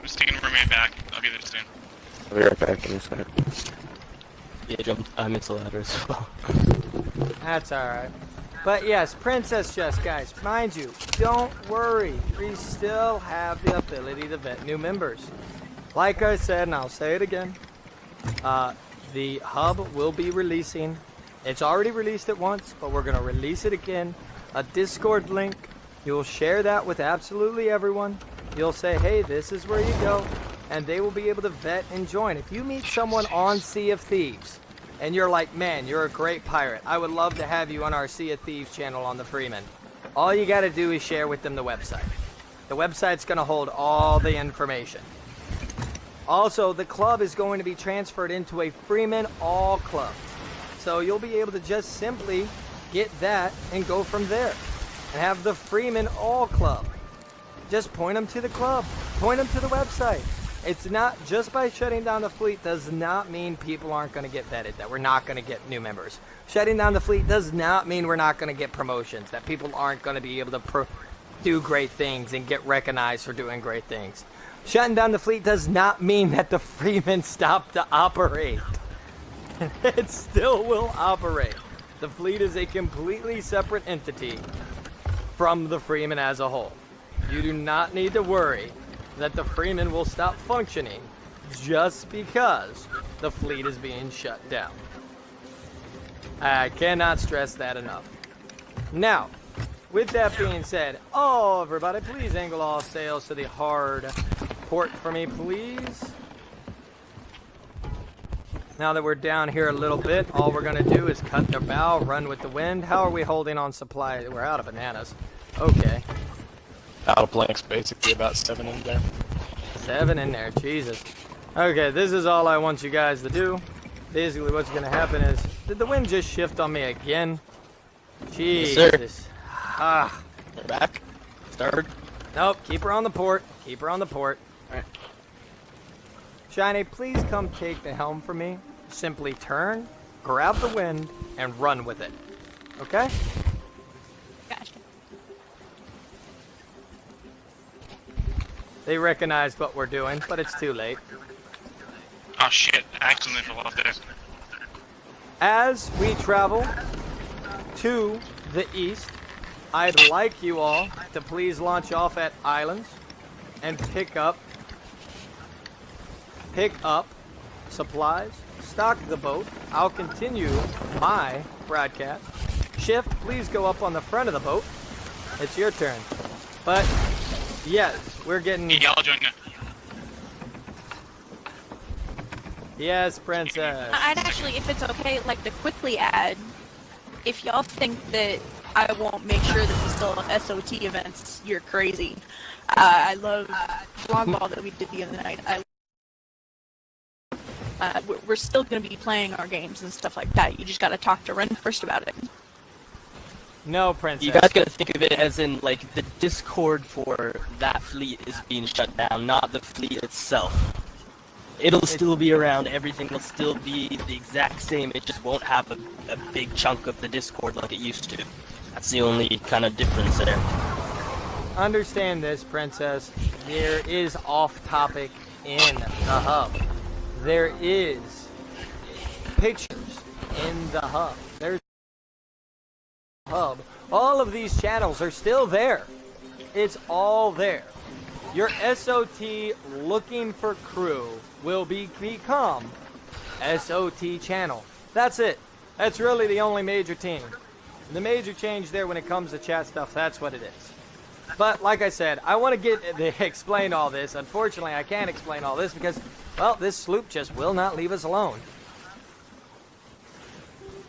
D: just taking a roommate back. I'll be there soon.
E: I'll be right back in a second.
B: Yeah, I missed the ladder as well.
A: That's all right. But yes, Princess Jess, guys, mind you, don't worry. We still have the ability to vet new members. Like I said, and I'll say it again, the hub will be releasing. It's already released it once, but we're going to release it again. A Discord link. You'll share that with absolutely everyone. You'll say, hey, this is where you go. And they will be able to vet and join. If you meet someone on Sea of Thieves, and you're like, man, you're a great pirate, I would love to have you on our Sea of Thieves channel on the Freeman. All you got to do is share with them the website. The website's going to hold all the information. Also, the club is going to be transferred into a Freeman All Club. So you'll be able to just simply get that and go from there. And have the Freeman All Club. Just point them to the club. Point them to the website. It's not just by shutting down the fleet does not mean people aren't going to get vetted, that we're not going to get new members. Shutting down the fleet does not mean we're not going to get promotions, that people aren't going to be able to do great things and get recognized for doing great things. Shutting down the fleet does not mean that the Freemen stop to operate. It still will operate. The fleet is a completely separate entity from the Freemen as a whole. You do not need to worry that the Freemen will stop functioning just because the fleet is being shut down. I cannot stress that enough. Now, with that being said, oh, everybody, please angle all sails to the hard port for me, please. Now that we're down here a little bit, all we're going to do is cut the bow, run with the wind. How are we holding on supply? We're out of bananas. Okay.
F: Out of planks, basically about 7 in there.
A: 7 in there, Jesus. Okay, this is all I want you guys to do. Basically what's going to happen is, did the wind just shift on me again? Jesus.
B: Yes,
A: Ah.
B: They're back. Starboard.
A: Nope, keep her on the port. Keep her on the port. Alright. Shiny, please come take the helm for me. Simply turn, grab the wind, and run with it. Okay?
C: Gotcha.
A: They recognized what we're doing, but it's too late.
D: Oh shit, I accidentally fell off there.
A: As we travel to the east, I'd like you all to please launch off at islands and pick up supplies, stock the boat. I'll continue my broadcast. Shift, please go up on the front of the boat. It's your turn. But yes, we're getting...
D: Yeah, I'll join you.
A: Yes, princess.
C: I'd actually, if it's okay, like to quickly add, if y'all think that I won't make sure that we still have SOT events, you're crazy. I love Vlogball that we did the other night. We're still going to be playing our games and stuff like that. You just got to talk to Ren first about it.
A: No, princess.
B: You guys gotta think of it as in, like, the Discord for that fleet is being shut down, not the fleet itself. It'll still be around, everything will still be the exact same, it just won't have a big chunk of the Discord like it used to. That's the only kind of difference there.
A: Understand this, princess. There is off-topic in the hub. There is pictures in the hub. There's hub. All of these channels are still there. It's all there. Your SOT looking for crew will become SOT channel. That's it. That's really the only major team. The major change there when it comes to chat stuff, that's what it is. But like I said, I want to explain all this. Unfortunately, I can't explain all this because, well, this sloop just will not leave us alone.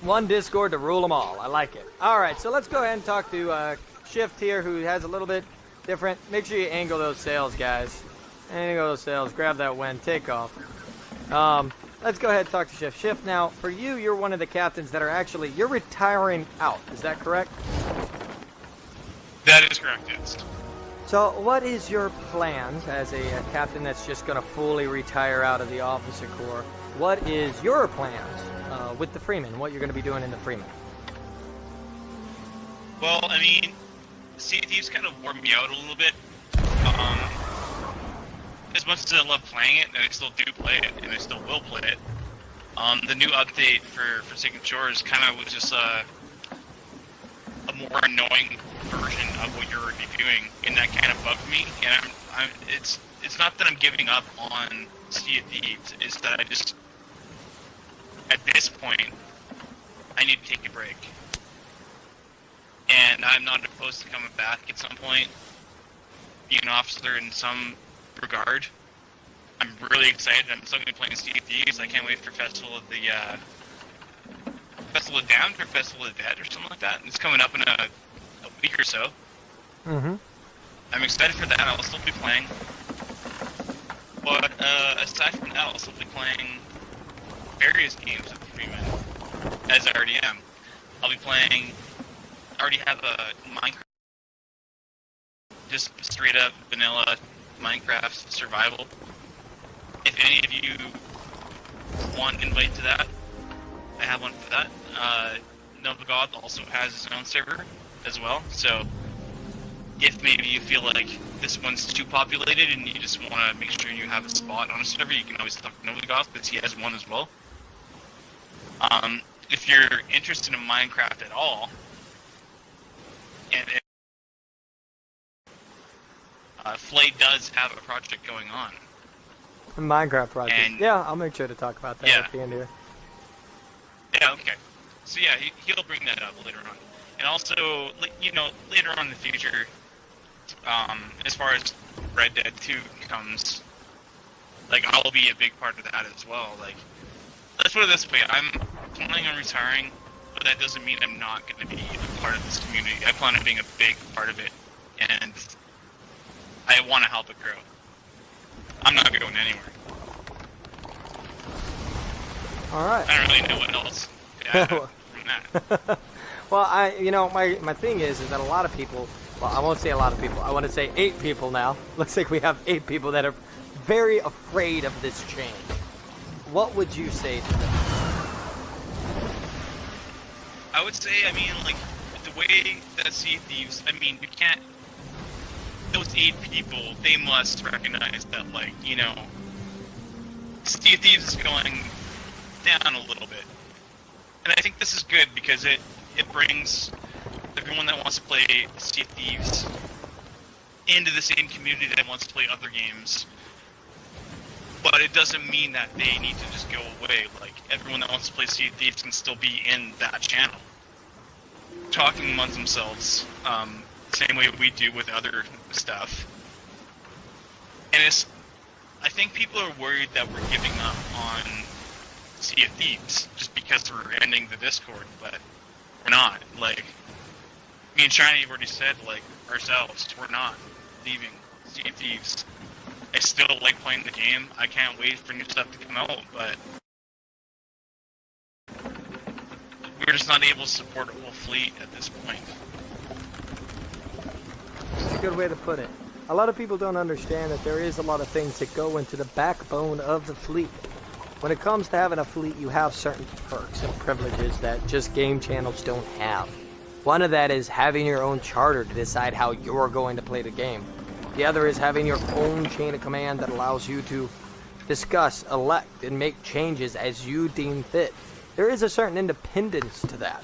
A: One Discord to rule them all. I like it. All right, so let's go ahead and talk to Shift here, who has a little bit different. Make sure you angle those sails, guys. Angle those sails. Grab that wind. Take off. Let's go ahead and talk to Shift. Shift, now, for you, you're one of the captains that are actually, you're retiring out. Is that correct?
D: That is correct, yes.
A: So, what is your plans as a captain that's just going to fully retire out of the officer corps? What is your plans with the Freemen? What you're going to be doing in the Freemen?
D: Well, I mean, Sea of Thieves kind of wore me out a little bit. As much as I love playing it, and I still do play it, and I still will play it, the new update for Forsaken Shores kind of was just a more annoying version of what you're already doing, and that kind of bugged me. And it's not that I'm giving up on Sea of Thieves, it's that I just, at this point, I need to take a break. And I'm not opposed to coming back at some point, being an officer in some regard. I'm really excited. I'm still going to be playing Sea of Thieves. I can't wait for Festival of Damned or Festival of the Dead or something like that. It's coming up in a week or so.
A: Mm-hmm.
D: I'm excited for that. I'll still be playing. But aside from that, I'll still be playing various games with the Freemen, as I already am. I'll be playing. I already have a Minecraft, just straight up vanilla Minecraft survival. if any of you want an invite to that, I have one for that. Novagod also has his own server as well, so if maybe you feel like this one's too populated and you just want to make sure you have a spot on a server, you can always talk to Novagod because he has one as well. If you're interested in Minecraft at all, and Flay does have a project going on.
A: A Minecraft project.
D: And-
A: Yeah, I'll make sure to talk about that
D: Yeah.
A: at the end here.
D: Yeah, okay. So yeah, he'll bring that up later on. And also, you know, later on in the future, as far as Red Dead 2 comes, like, I'll be a big part of that as well. Like, let's put it this way, I'm planning on retiring, but that doesn't mean I'm not going to be a part of this community. I plan on being a big part of it, and I want to help it grow. I'm not going anywhere.
A: All right.
D: I don't really know what else to add from that.
A: Well, you know, my thing is that a lot of people, well, I won't say a lot of people, I want to say 8 people now. Looks like we have 8 people that are very afraid of this change. What would you say to them?
D: I would say, I mean, like, the way that Sea of Thieves, I mean, we can't, those 8 people, they must recognize that, like, you know, Sea of Thieves is going down a little bit. And I think this is good because it brings everyone that wants to play Sea of Thieves into the same community that wants to play other games. But it doesn't mean that they need to just go away. Like, everyone that wants to play Sea of Thieves can still be in that channel, talking amongst themselves, same way we do with other stuff. And I think people are worried that we're giving up on Sea of Thieves just because we're ending the Discord, but we're not. Like, me and Shiny have already said, like, ourselves, we're not leaving Sea of Thieves. I still like playing the game. I can't wait for new stuff to come out, but we're just not able to support a whole fleet at this point.
A: That's a good way to put it. A lot of people don't understand that there is a lot of things that go into the backbone of the fleet. When it comes to having a fleet, you have certain perks and privileges that just game channels don't have. One of that is having your own charter to decide how you're going to play the game. The other is having your own chain of command that allows you to discuss, elect, and make changes as you deem fit. There is a certain independence to that.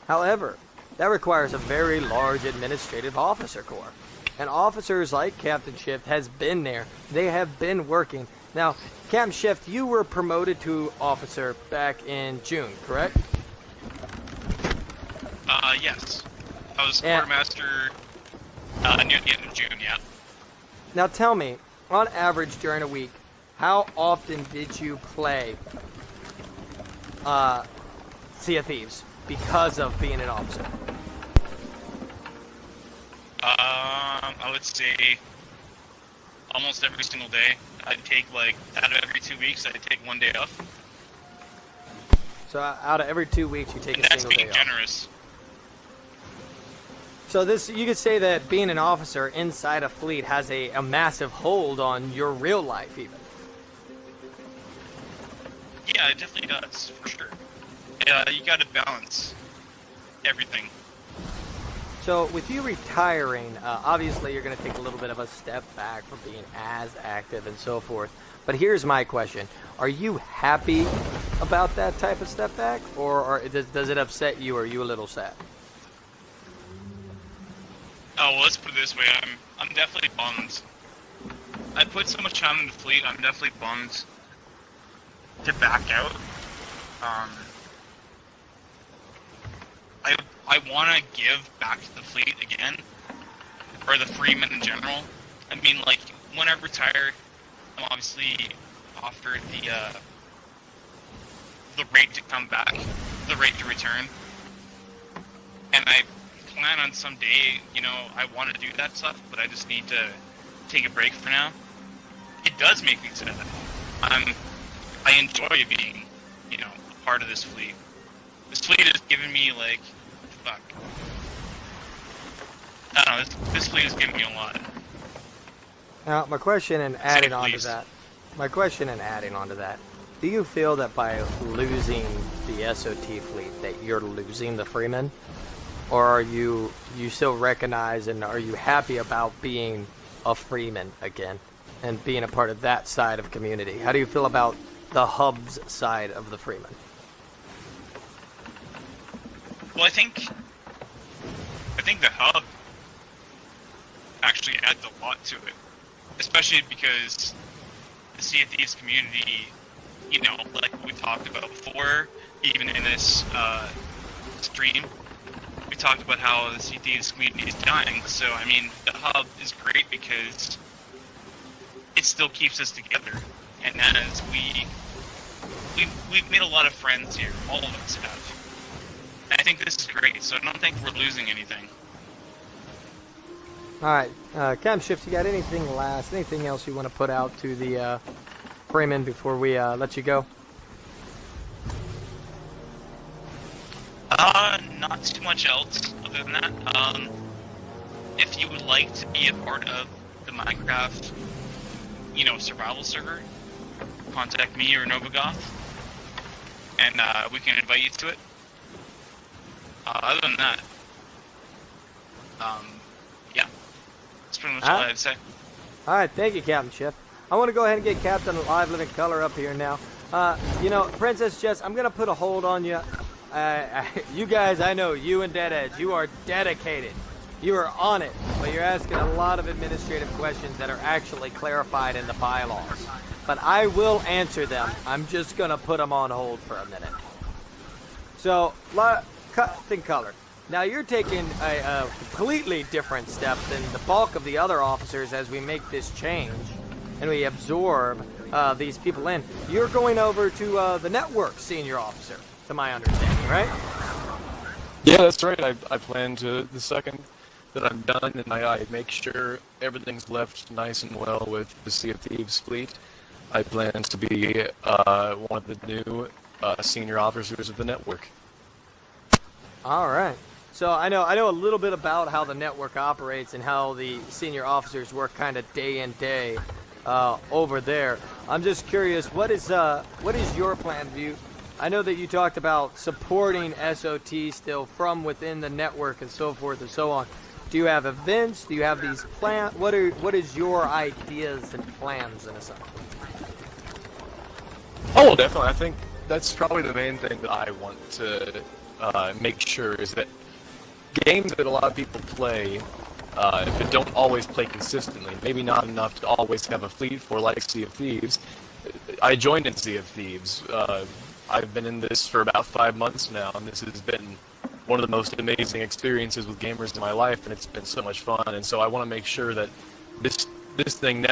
A: However, that requires a very large administrative officer corps. And officers like Captain Shift has been there. They have been working. Now, Captain Shift, you were promoted to officer back in June, correct?
D: Yes. I was
A: Yeah.
D: quartermaster near the end of June, yeah.
A: Now tell me, on average during a week, how often did you play Sea of Thieves because of being an officer?
D: I would say almost every single day. I'd take, like, out of every 2 weeks, I'd take 1 day off.
A: So out of every 2 weeks, you take
D: And
A: a
D: that's
A: single day
D: being
A: off.
D: generous.
A: So this, you could say that being an officer inside a fleet has a massive hold on your real life, even.
D: Yeah, it definitely does, for sure. You gotta balance everything.
A: So with you retiring, obviously you're going to take a little bit of a step back from being as active and so forth. But here's my question. Are you happy about that type of step back? Or does it upset you, or are you a little sad?
D: Oh, well, let's put it this way, I'm definitely bummed. I put so much time in the fleet, I'm definitely bummed to back out. I want to give back to the fleet again, or the Freemen in general. I mean, like, when I retire, I'm obviously offered the rate to come back, the rate to return, and I plan on someday, you know, I want to do that stuff, but I just need to take a break for now. It does make me sad. I enjoy being, you know, a part of this fleet. This fleet has given me, like, fuck. I don't know, this fleet has given me a lot.
A: Now, my question, and adding on to
D: please.
A: that, my question and adding on to that, do you feel that by losing the SOT fleet that you're losing the Freemen? Or are you still recognize and are you happy about being a Freeman again and being a part of that side of community? How do you feel about the hub's side of the Freeman?
D: Well, I think the hub actually adds a lot to it, especially because the Sea of Thieves community, you know, like we talked about before, even in this stream, we talked about how the Sea of Thieves community is dying. So, I mean, the hub is great because it still keeps us together, and as we've made a lot of friends here, all of us have. And I think this is great, so I don't think we're losing anything.
A: Alright, Cam Shift, you got anything else you want to put out to the Freeman before we let you go?
D: Not too much else other than that. If you would like to be a part of the Minecraft, you know, survival server, contact me or Novagoth, and we can invite you to it. Other than that, yeah, that's pretty much all I had to say.
A: Alright, thank you, Captain Shift. I want to go ahead and get Captain Live Living Color up here now. You know, Princess Jess, I'm going to put a hold on you. You guys, I know, you and Dead Edge, you are dedicated. You are on it, but you're asking a lot of administrative questions that are actually clarified in the bylaws. But I will answer them. I'm just going to put them on hold for a minute. So, Captain Color, now you're taking a completely different step than the bulk of the other officers as we make this change and we absorb these people in. You're going over to the network senior officer, to my understanding, right?
F: Yeah, that's right. I plan to, the second that I'm done and I make sure everything's left nice and well with the Sea of Thieves fleet, I plan to be one of the new senior officers of the network.
A: All right. So I know a little bit about how the network operates and how the senior officers work kind of day in day over there. I'm just curious, what is your plan view? I know that you talked about supporting SOT still from within the network and so forth and so on. Do you have events? Do you have these plans? What is your ideas and plans in a sense?
F: Oh, well, definitely. I think that's probably the main thing that I want to make sure is that games that a lot of people play, but don't always play consistently, maybe not enough to always have a fleet for, like Sea of Thieves. I joined in Sea of Thieves. I've been in this for about 5 months now, and this has been one of the most amazing experiences with gamers in my life, and it's been so much fun. And so I want to make sure that this thing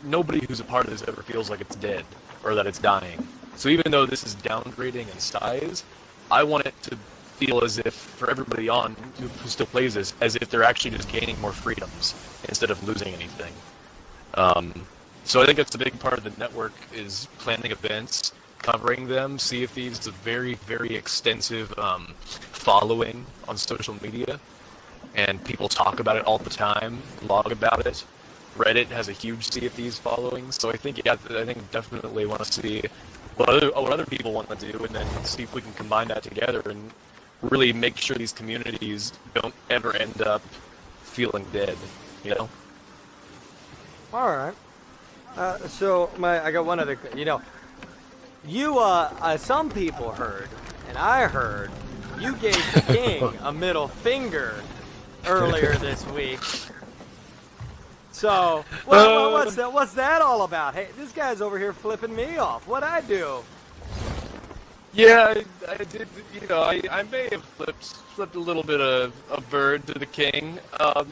F: nobody who's a part of this ever feels like it's dead or that it's dying. So even though this is downgrading in size, I want it to feel as if, for everybody on who still plays this, as if they're actually just gaining more freedoms instead of losing anything. So I think that's a big part of the network, is planning events, covering them. Sea of Thieves is a very, very extensive following on social media, and people talk about it all the time, blog about it. Reddit has a huge Sea of Thieves following, so I think definitely want to see what other people want to do, and then see if we can combine that together and really make sure these communities don't ever end up feeling dead, you know?
A: All right. So I got one other. Some people heard, and I heard, you gave the king a middle finger earlier this week. So, what's that all about? Hey, this guy's over here flipping me off. What'd I do?
F: Yeah, I did. I may have flipped a little bit of a bird to the king. I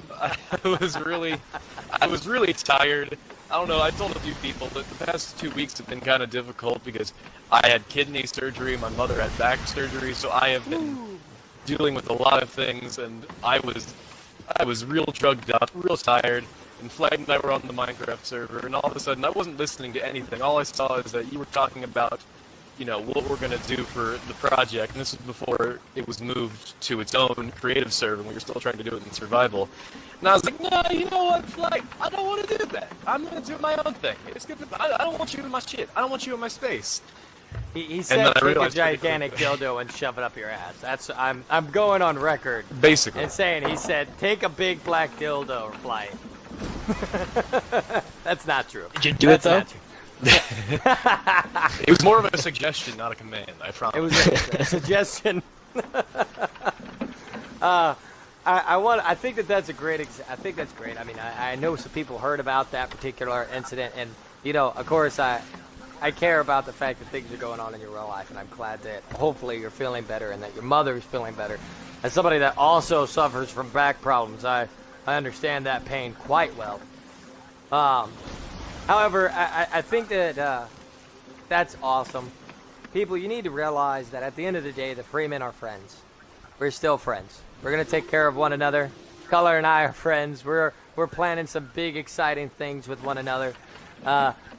F: was really tired. I don't know. I told a few people that the past 2 weeks have been kind of difficult because I had kidney surgery, my mother had back surgery, so I have been dealing with a lot of things, and I was real drugged up, real tired. And Flag and I were on the Minecraft server, and all of a sudden I wasn't listening to anything. All I saw is that you were talking about what we're going to do for the project. And this was before it was moved to its own creative server, and we were still trying to do it in survival. And I was like, no, you know what, like, I don't want to do that. I'm going to do my own thing. It's good. I don't want you in my shit. I don't want you in my space.
A: He said take a gigantic dildo and shove it up your ass. I'm going on record.
F: Basically.
A: And saying he said take a big black dildo, Flight. That's not true.
B: Did you do it though?
F: It was more of a suggestion, not a command. I promise.
A: It was a suggestion. I think that's a great. I think that's great. I mean, I know some people heard about that particular incident, and of course, I care about the fact that things are going on in your real life, and I'm glad that hopefully you're feeling better and that your mother is feeling better. As somebody that also suffers from back problems, I understand that pain quite well. However, I think that that's awesome. People, you need to realize that at the end of the day, the Freemen are friends. We're still friends. We're going to take care of one another. Color and I are friends. We're planning some big, exciting things with one another.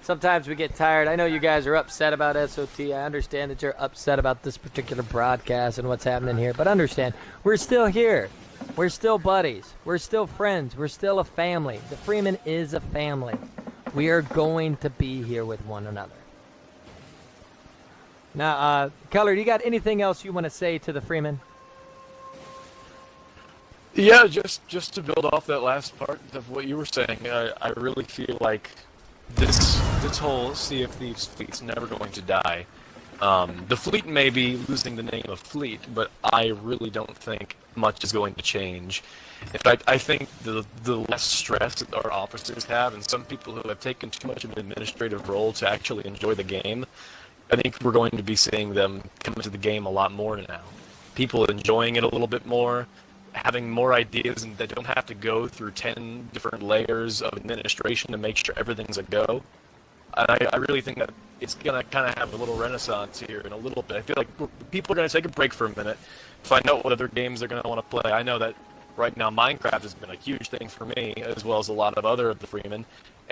A: Sometimes we get tired. I know you guys are upset about SOT. I understand that you're upset about this particular broadcast and what's happening here. But understand, we're still here. We're still buddies. We're still friends. We're still a family. The Freeman is a family. We are going to be here with one another. Now, Color, do you got anything else you want to say to the Freeman?
F: Yeah, just to build off that last part of what you were saying, I really feel like this whole Sea of Thieves fleet's never going to die. The fleet may be losing the name of fleet, but I really don't think much is going to change. In fact, I think the less stress that our officers have, and some people who have taken too much of an administrative role to actually enjoy the game, I think we're going to be seeing them come into the game a lot more now. People enjoying it a little bit more, having more ideas, and they don't have to go through 10 different layers of administration to make sure everything's a go. And I really think that it's going to kind of have a little renaissance here in a little bit. I feel like people are going to take a break for a minute, find out what other games they're going to want to play. I know that right now Minecraft has been a huge thing for me, as well as a lot of other of the Freemen.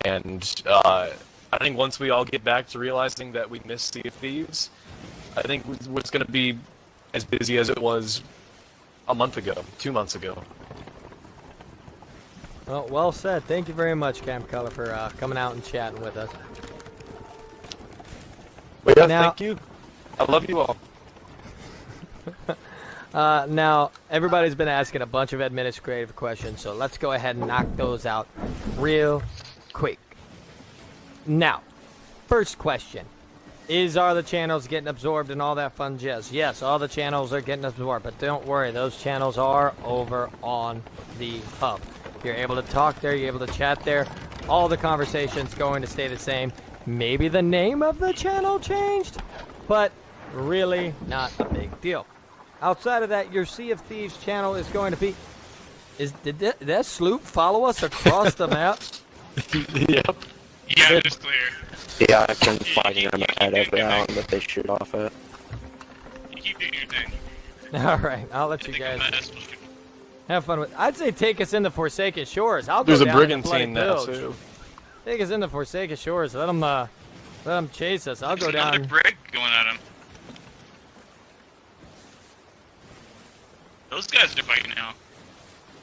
F: And I think once we all get back to realizing that we miss Sea of Thieves, I think it's going to be as busy as it was a month ago, 2 months ago.
A: Well said. Thank you very much, Camp Color, for coming out and chatting with us.
F: Well, yeah,
A: now,
F: thank you. I love you all.
A: Now, everybody's been asking a bunch of administrative questions, so let's go ahead and knock those out real quick. Now, first question. Are the channels getting absorbed and all that fun jazz? Yes, all the channels are getting absorbed, but don't worry, those channels are over on the hub. You're able to talk there, you're able to chat there. All the conversation's going to stay the same. Maybe the name of the channel changed, but really not a big deal. Outside of that, your Sea of Thieves channel is going to be... Did that sloop follow us across the map?
F: Yep.
D: Yeah, it was clear.
E: Yeah, I've been fighting them at every island that they shoot off at.
D: You keep doing your thing.
A: Alright, I'll let you guys have fun with... I'd say take us into Forsaken Shores. I'll go
F: There's a
A: down and
F: brigantine
A: bloody
F: now,
A: bilge.
F: too.
A: Take us into Forsaken Shores. Let them chase us. I'll go
D: There's another
A: down.
D: brig going at him. Those guys are fighting now.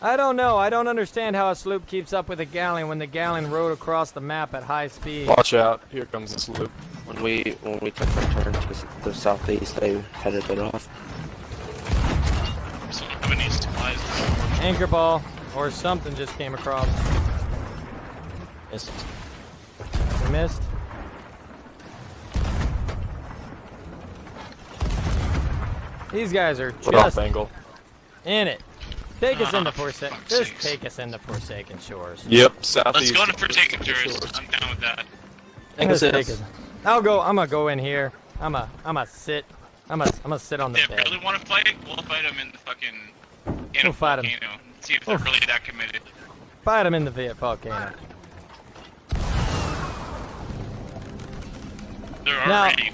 A: I don't know. I don't understand how a sloop keeps up with a galleon when the galleon rode across the map at high speed.
F: Watch out. Here comes the sloop.
E: When we took our turn to the southeast, they headed it off.
D: So having these supplies.
A: Anchor ball or something just came across.
B: Missed.
A: We missed. These guys are
F: Put off
A: just
F: angle.
A: in it. Take us into Forsaken.
D: fuck's
A: Just
D: sakes.
A: take us into Forsaken Shores.
F: Yep, southeast.
D: Let's go to Forsaken Shores. I'm down with that.
B: Thank
A: Just
B: you,
A: take us. I'm gonna go in here. I'm gonna sit on the
D: If they
A: bed.
D: really want to fight, we'll fight them in the fucking
A: We'll fight 'em.
D: volcano. See if they're really that committed.
A: Fight them in the volcano.
D: They're
A: Now,
D: already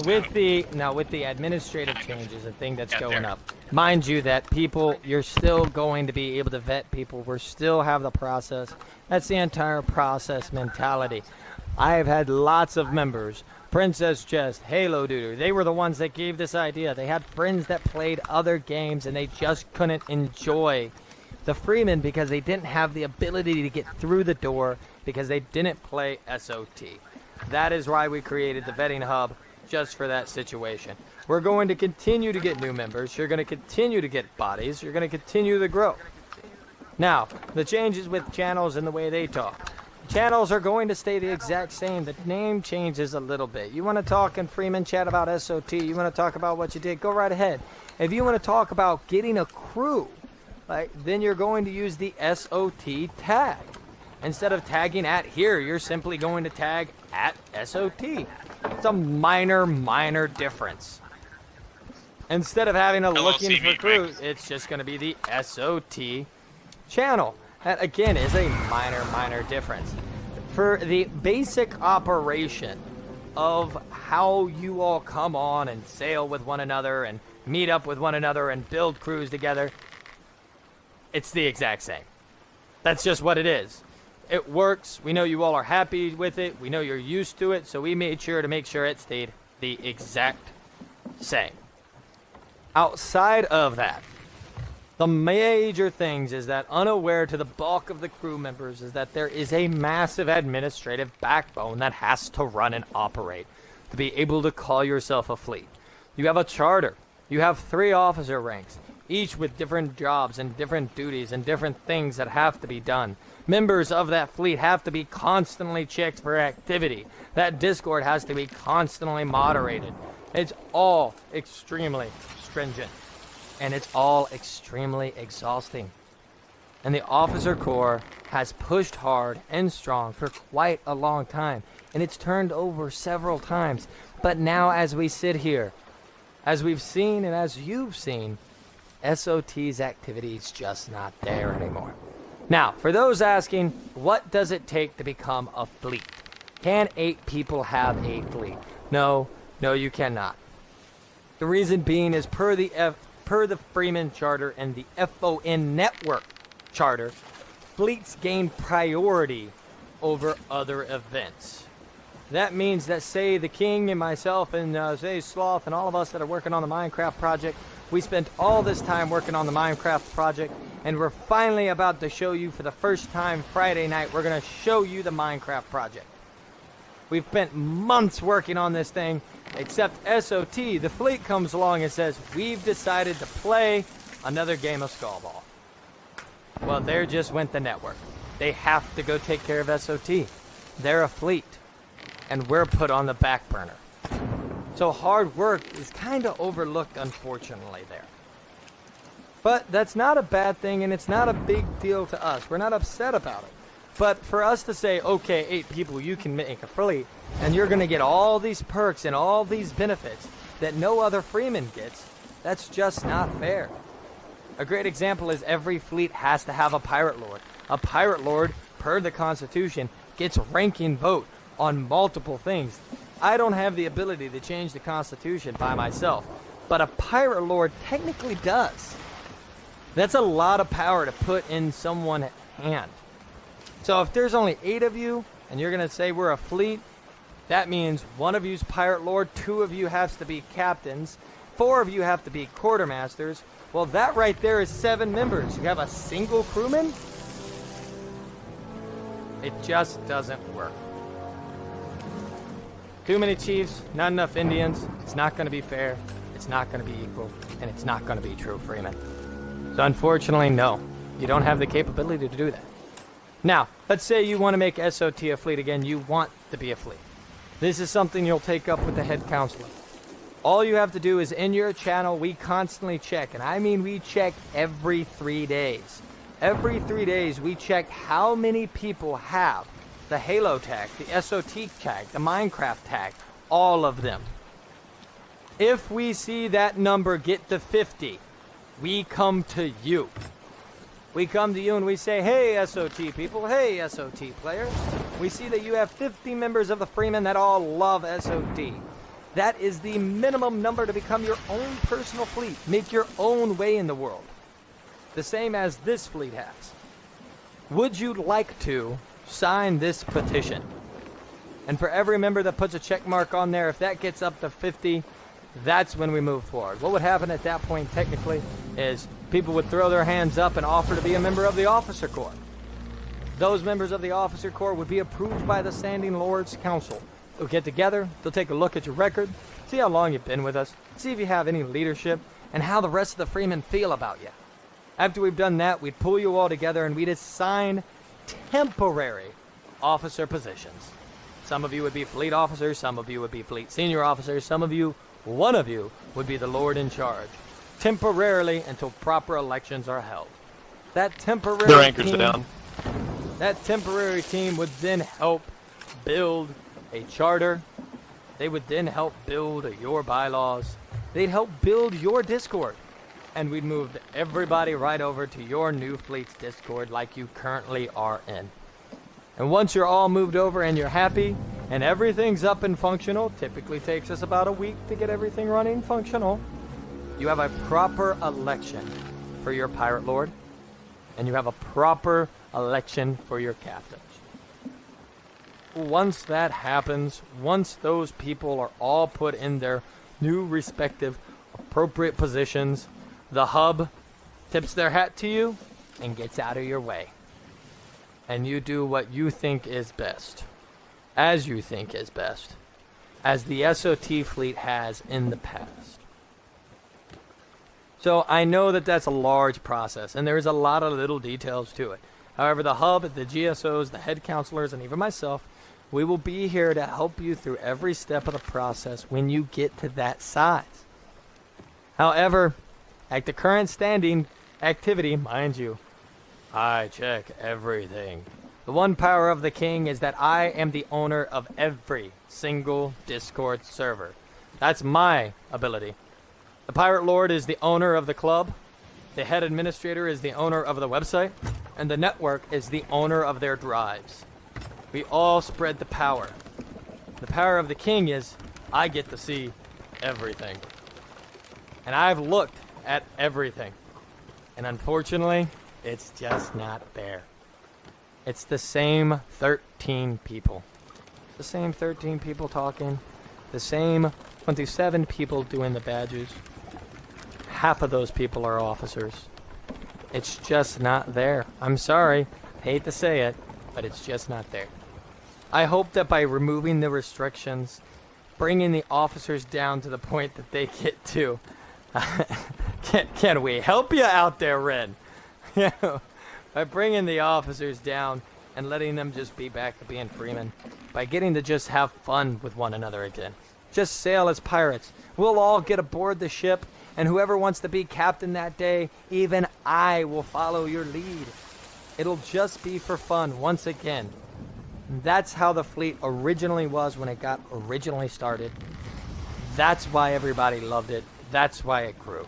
A: With the administrative changes, the thing that's
D: Yeah,
A: going
D: there.
A: up, mind you that people, you're still going to be able to vet people. We're still have the process. That's the entire process mentality. I have had lots of members Princess Chest, Halo Duder, they were the ones that gave this idea. They had friends that played other games and they just couldn't enjoy the Freemen because they didn't have the ability to get through the door because they didn't play SOT. That is why we created the vetting hub, just for that situation. We're going to continue to get new members. You're going to continue to get bodies. You're going to continue to grow. Now, the changes with channels and the way they talk. Channels are going to stay the exact same. The name changes a little bit. You want to talk in Freeman chat about SOT, you want to talk about what you did, go right ahead. If you want to talk about getting a crew, then you're going to use the SOT tag. Instead of tagging at here, you're simply going to tag at SOT. It's a minor difference. Instead of having a looking for crew, it's just going to be the SOT channel. That again is a minor difference. For the basic operation of how you all come on and sail with one another and meet up with one another and build crews together, it's the exact same. That's just what it is. It works. We know you all are happy with it. We know you're used to it, so we made sure to make sure it stayed the exact same. Outside of that, the major things is that unaware to the bulk of the crew members is that there is a massive administrative backbone that has to run and operate to be able to call yourself a fleet. You have a charter. You have 3 officer ranks, each with different jobs and different duties and different things that have to be done. Members of that fleet have to be constantly checked for activity. That Discord has to be constantly moderated. It's all extremely stringent. And it's all extremely exhausting. And the officer corps has pushed hard and strong for quite a long time. And it's turned over several times. But now as we sit here, as we've seen and as you've seen, SOT's activity is just not there anymore. Now, for those asking, what does it take to become a fleet? Can 8 people have a fleet? No, you cannot. The reason being is per the Freeman Charter and the FON Network Charter, fleets gain priority over other events. That means that, say, the King and myself and, say, Sloth and all of us that are working on the Minecraft project, we spent all this time working on the Minecraft project, and we're finally about to show you for the first time Friday night, we're going to show you the Minecraft project. We've spent months working on this thing, except SOT, the fleet comes along and says, we've decided to play another game of Skullball. Well, there just went the network. They have to go take care of SOT. They're a fleet, and we're put on the back burner. So hard work is kind of overlooked, unfortunately, there. But that's not a bad thing, and it's not a big deal to us. We're not upset about it. But for us to say, okay, 8 people, you can make a fleet, and you're going to get all these perks and all these benefits that no other Freeman gets, that's just not fair. A great example is every fleet has to have a pirate lord. A pirate lord, per the Constitution, gets ranking vote on multiple things. I don't have the ability to change the Constitution by myself, but a pirate lord technically does. That's a lot of power to put in someone's hand. So if there's only 8 of you, and you're going to say we're a fleet, that means 1 of you's pirate lord, 2 of you has to be captains, 4 of you have to be quartermasters. Well, that right there is 7 members. You have a single crewman? It just doesn't work. Too many chiefs, not enough Indians. It's not going to be fair. It's not going to be equal. And it's not going to be true Freeman. So unfortunately, no. You don't have the capability to do that. Now, let's say you want to make SOT a fleet again. You want to be a fleet. This is something you'll take up with the head counselor. All you have to do is in your channel, we constantly check. And I mean we check every 3 days. Every 3 days, we check how many people have the Halo tag, the SOT tag, the Minecraft tag, all of them. If we see that number get to 50, we come to you. We come to you and we say, hey, SOT people, hey, SOT players. We see that you have 50 members of the Freemen that all love SOT. That is the minimum number to become your own personal fleet. Make your own way in the world. The same as this fleet has. Would you like to sign this petition? And for every member that puts a check mark on there, if that gets up to 50, that's when we move forward. What would happen at that point, technically, is people would throw their hands up and offer to be a member of the Officer Corps. Those members of the Officer Corps would be approved by the Standing Lords Council. They'll get together, they'll take a look at your record, see how long you've been with us, see if you have any leadership, and how the rest of the Freemen feel about you. After we've done that, we'd pull you all together and we'd assign temporary officer positions. Some of you would be fleet officers, some of you would be fleet senior officers, some of you, one of you, would be the Lord in charge. Temporarily until proper elections are held. That temporary
F: Their anchors are down.
A: That temporary team would then help build a charter. They would then help build your bylaws. They'd help build your Discord. And we'd move everybody right over to your new fleet's Discord like you currently are in. And once you're all moved over and you're happy and everything's up and functional, typically takes us about a week to get everything running functional, you have a proper election for your pirate lord, and you have a proper election for your captains. Once that happens, once those people are all put in their new respective appropriate positions, the hub tips their hat to you and gets out of your way. And you do what you think is best, as you think is best, as the SOT fleet has in the past. So I know that that's a large process, and there's a lot of little details to it. However, the hub, the GSOs, the head counselors, and even myself, we will be here to help you through every step of the process when you get to that size. However, at the current standing activity, mind you, I check everything. The one power of the king is that I am the owner of every single Discord server. That's my ability. The Pirate Lord is the owner of the club, the head administrator is the owner of the website, and the network is the owner of their drives. We all spread the power. The power of the king is I get to see everything. And I've looked at everything. And unfortunately, it's just not there. It's the same 13 people. The same 13 people talking. The same 27 people doing the badges. Half of those people are officers. It's just not there. I'm sorry. Hate to say it, but it's just not there. I hope that by removing the restrictions, bringing the officers down to the point that they get to... can we help you out there, Ren? By bringing the officers down and letting them just be back to being freemen. By getting to just have fun with one another again. Just sail as pirates. We'll all get aboard the ship, and whoever wants to be captain that day, even I will follow your lead. It'll just be for fun once again. That's how the fleet originally was when it got originally started. That's why everybody loved it. That's why it grew.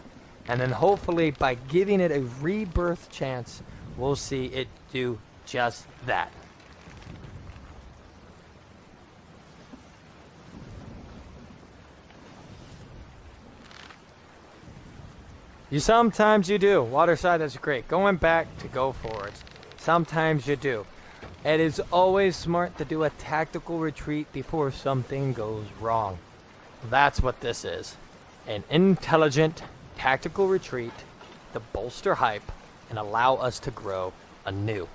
A: And then hopefully by giving it a rebirth chance, we'll see it do just that. Sometimes you do. Waterside, that's great. Going back to go forwards. Sometimes you do. It is always smart to do a tactical retreat before something goes wrong. That's what this is. An intelligent tactical retreat to bolster hype and allow us to grow anew.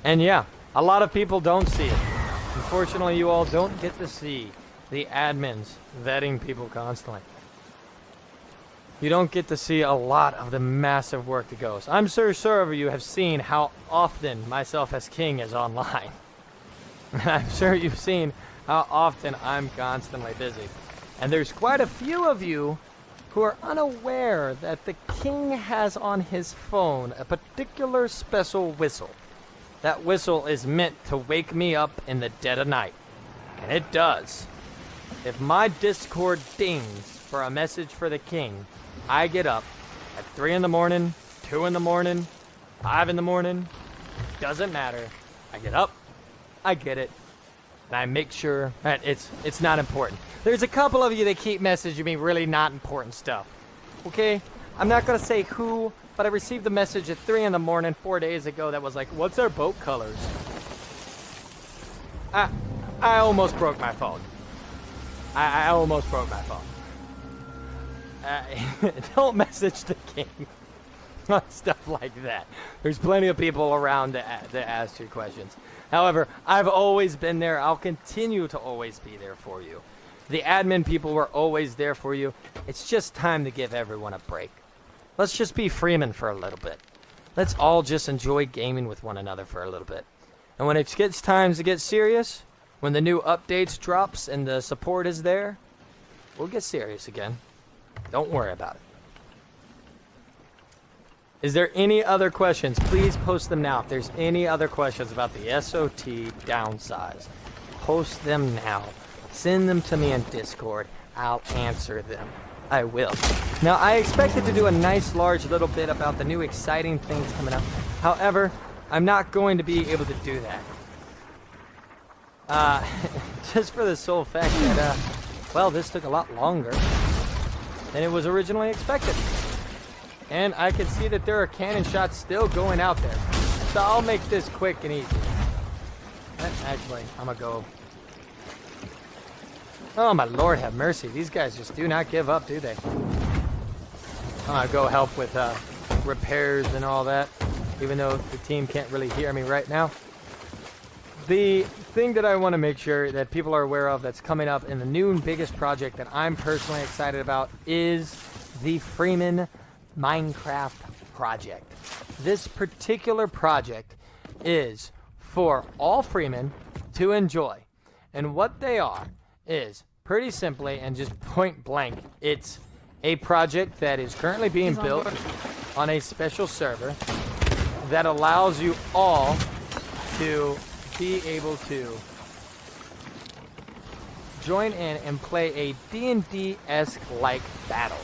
A: And yeah, a lot of people don't see it. Unfortunately, you all don't get to see the admins vetting people constantly. You don't get to see a lot of the massive work that goes. I'm sure some of you have seen how often myself as king is online. I'm sure you've seen how often I'm constantly busy. And there's quite a few of you who are unaware that the king has on his phone a particular special whistle. That whistle is meant to wake me up in the dead of night. And it does. If my Discord dings for a message for the king, I get up at 3 in the morning, 2 in the morning, 5 in the morning. Doesn't matter. I get up, I get it, and I make sure that it's not important. There's a couple of you that keep messaging me really not important stuff. Okay? I'm not going to say who, but I received a message at 3 in the morning 4 days ago that was like, what's our boat colors? I I almost broke my phone. I almost broke my phone. Don't message the game on stuff like that. There's plenty of people around to ask you questions. However, I've always been there. I'll continue to always be there for you. The admin people were always there for you. It's just time to give everyone a break. Let's just be Freemen for a little bit. Let's all just enjoy gaming with one another for a little bit. And when it gets time to get serious, when the new updates drops and the support is there, we'll get serious again. Don't worry about it. Is there any other questions? Please post them now. If there's any other questions about the SOT downsize, post them now. Send them to me in Discord. I'll answer them. I will. Now, I expected to do a nice large little bit about the new exciting things coming up. However, I'm not going to be able to do that. Just for the sole fact that, well, this took a lot longer than it was originally expected. And I can see that there are cannon shots still going out there. So I'll make this quick and easy. Actually, I'm gonna go. Oh my Lord, have mercy. These guys just do not give up, do they? I'm gonna go help with repairs and all that, even though the team can't really hear me right now. The thing that I want to make sure that people are aware of that's coming up in the new and biggest project that I'm personally excited about is the Freemen Minecraft project. This particular project is for all Freemen to enjoy. And what they are is pretty simply and just point blank, it's a project that is currently being built on a special server that allows you all to be able to join in and play a D&D-esque like battle.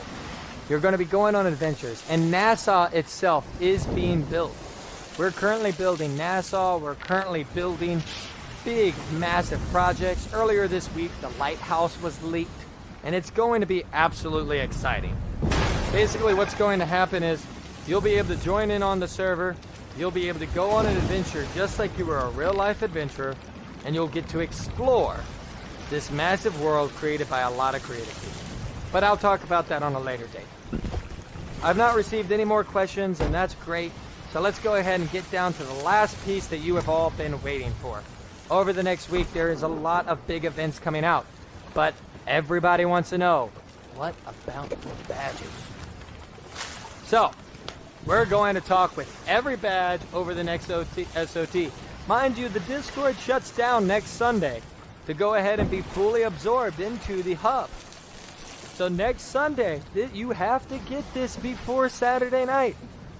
A: You're going to be going on adventures, and Nassau itself is being built. We're currently building Nassau. We're currently building big, massive projects. Earlier this week, the lighthouse was leaked, and it's going to be absolutely exciting. Basically, what's going to happen is you'll be able to join in on the server. You'll be able to go on an adventure just like you were a real-life adventurer, and you'll get to explore this massive world created by a lot of creative people. But I'll talk about that on a later date. I've not received any more questions, and that's great. So let's go ahead and get down to the last piece that you have all been waiting for. Over the next week, there is a lot of big events coming out, but everybody wants to know, what about the badges? So, we're going to talk with every badge over the next SOT. Mind you, the Discord shuts down next Sunday to go ahead and be fully absorbed into the hub. So next Sunday, you have to get this before Saturday night.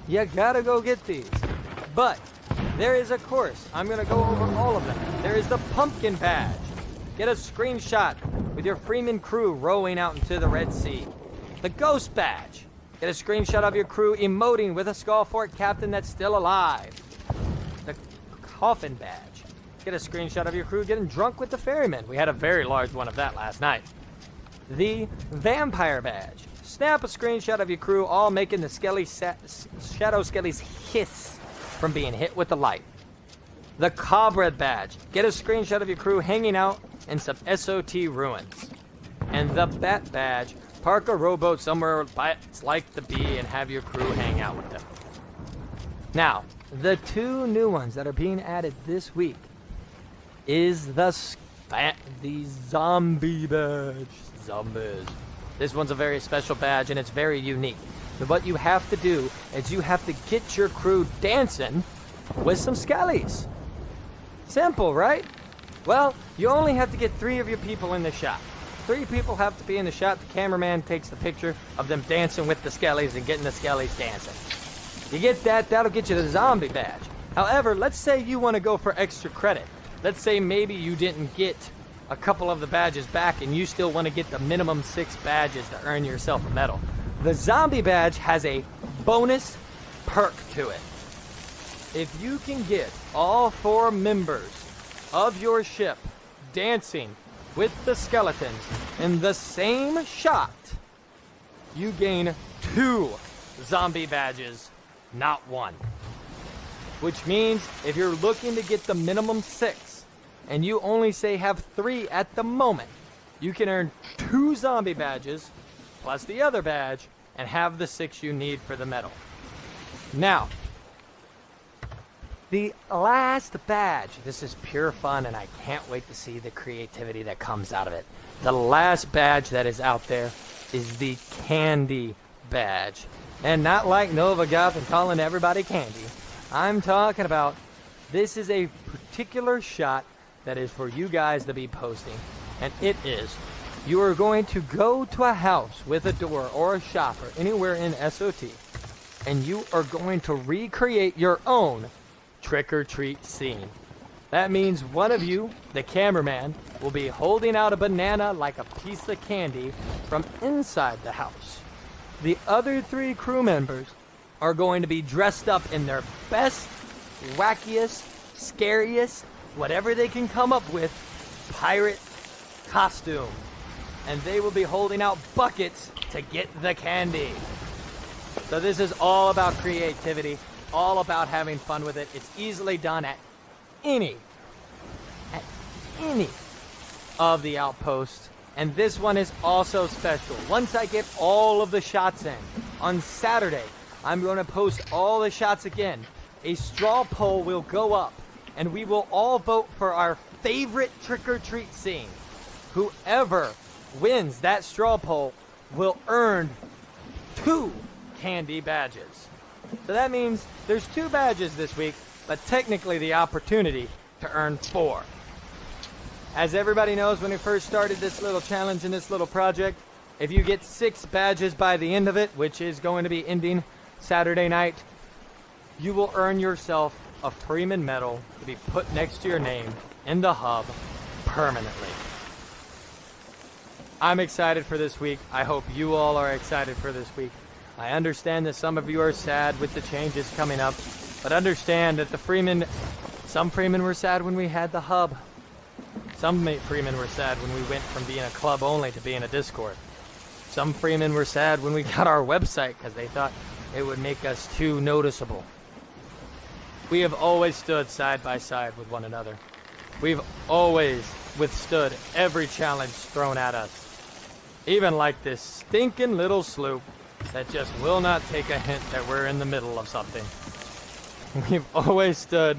A: You gotta go get these. But there is a course. I'm gonna go over all of them. There is the pumpkin badge. Get a screenshot with your Freeman crew rowing out into the Red Sea. The ghost badge. Get a screenshot of your crew emoting with a Skullfort captain that's still alive. The coffin badge. Get a screenshot of your crew getting drunk with the ferryman. We had a very large one of that last night. The vampire badge. Snap a screenshot of your crew all making the shadow skellies hiss from being hit with the light. The cobra badge. Get a screenshot of your crew hanging out in some SOT ruins. And the bat badge. Park a rowboat somewhere like the bee and have your crew hang out with them. Now, the two new ones that are being added this week is the zombie badge. Zombies. This one's a very special badge and it's very unique. But what you have to do is you have to get your crew dancing with some skellies. Simple, right? Well, you only have to get 3 of your people in the shot. 3 people have to be in the shot. The cameraman takes the picture of them dancing with the skellies and getting the skellies dancing. You get that, that'll get you the zombie badge. However, let's say you want to go for extra credit. Let's say maybe you didn't get a couple of the badges back and you still want to get the minimum 6 badges to earn yourself a medal. The zombie badge has a bonus perk to it. If you can get all 4 members of your ship dancing with the skeletons in the same shot, you gain 2 zombie badges, not 1. Which means if you're looking to get the minimum 6, and you only say have 3 at the moment, you can earn 2 zombie badges, plus the other badge, and have the 6 you need for the medal. Now, the last badge, this is pure fun, and I can't wait to see the creativity that comes out of it. The last badge that is out there is the candy badge. And not like Nova Goth and calling everybody candy. I'm talking about, this is a particular shot that is for you guys to be posting. And it is, you are going to go to a house with a door or a shop or anywhere in SOT, and you are going to recreate your own trick-or-treat scene. That means one of you, the cameraman, will be holding out a banana like a piece of candy from inside the house. The other 3 crew members are going to be dressed up in their best, wackiest, scariest, whatever they can come up with, pirate costume. And they will be holding out buckets to get the candy. So this is all about creativity, all about having fun with it. It's easily done at any of the outposts. And this one is also special. Once I get all of the shots in, on Saturday, I'm going to post all the shots again. A straw poll will go up, and we will all vote for our favorite trick-or-treat scene. Whoever wins that straw poll will earn 2 candy badges. So that means there's 2 badges this week, but technically the opportunity to earn 4. As everybody knows, when we first started this little challenge and this little project, if you get 6 badges by the end of it, which is going to be ending Saturday night, you will earn yourself a Freeman medal to be put next to your name in the hub permanently. I'm excited for this week. I hope you all are excited for this week. I understand that some of you are sad with the changes coming up, but understand that some Freemen were sad when we had the hub. Some Freemen were sad when we went from being a club only to being a Discord. Some Freemen were sad when we got our website because they thought it would make us too noticeable. We have always stood side by side with one another. We've always withstood every challenge thrown at us. Even like this stinking little sloop that just will not take a hint that we're in the middle of something. We've always stood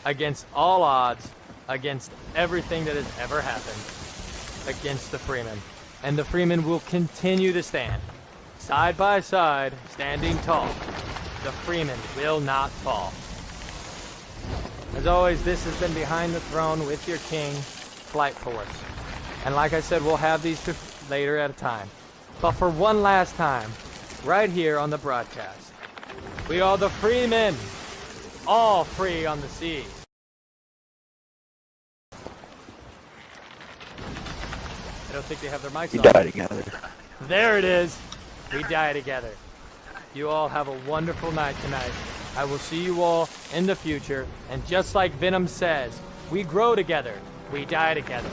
A: against all odds, against everything that has ever happened, against the Freemen. And the Freemen will continue to stand, side by side, standing tall. The Freemen will not fall. As always, this has been Behind the Throne with your king, FlightForce. And like I said, we'll have these later at a time. But for one last time, right here on the broadcast, we are the Freemen, all free on the seas. I don't think they have their mics on.
E: We die together.
A: There it is. We die together. You all have a wonderful night tonight. I will see you all in the future. And just like Venom says, we grow together. We die together.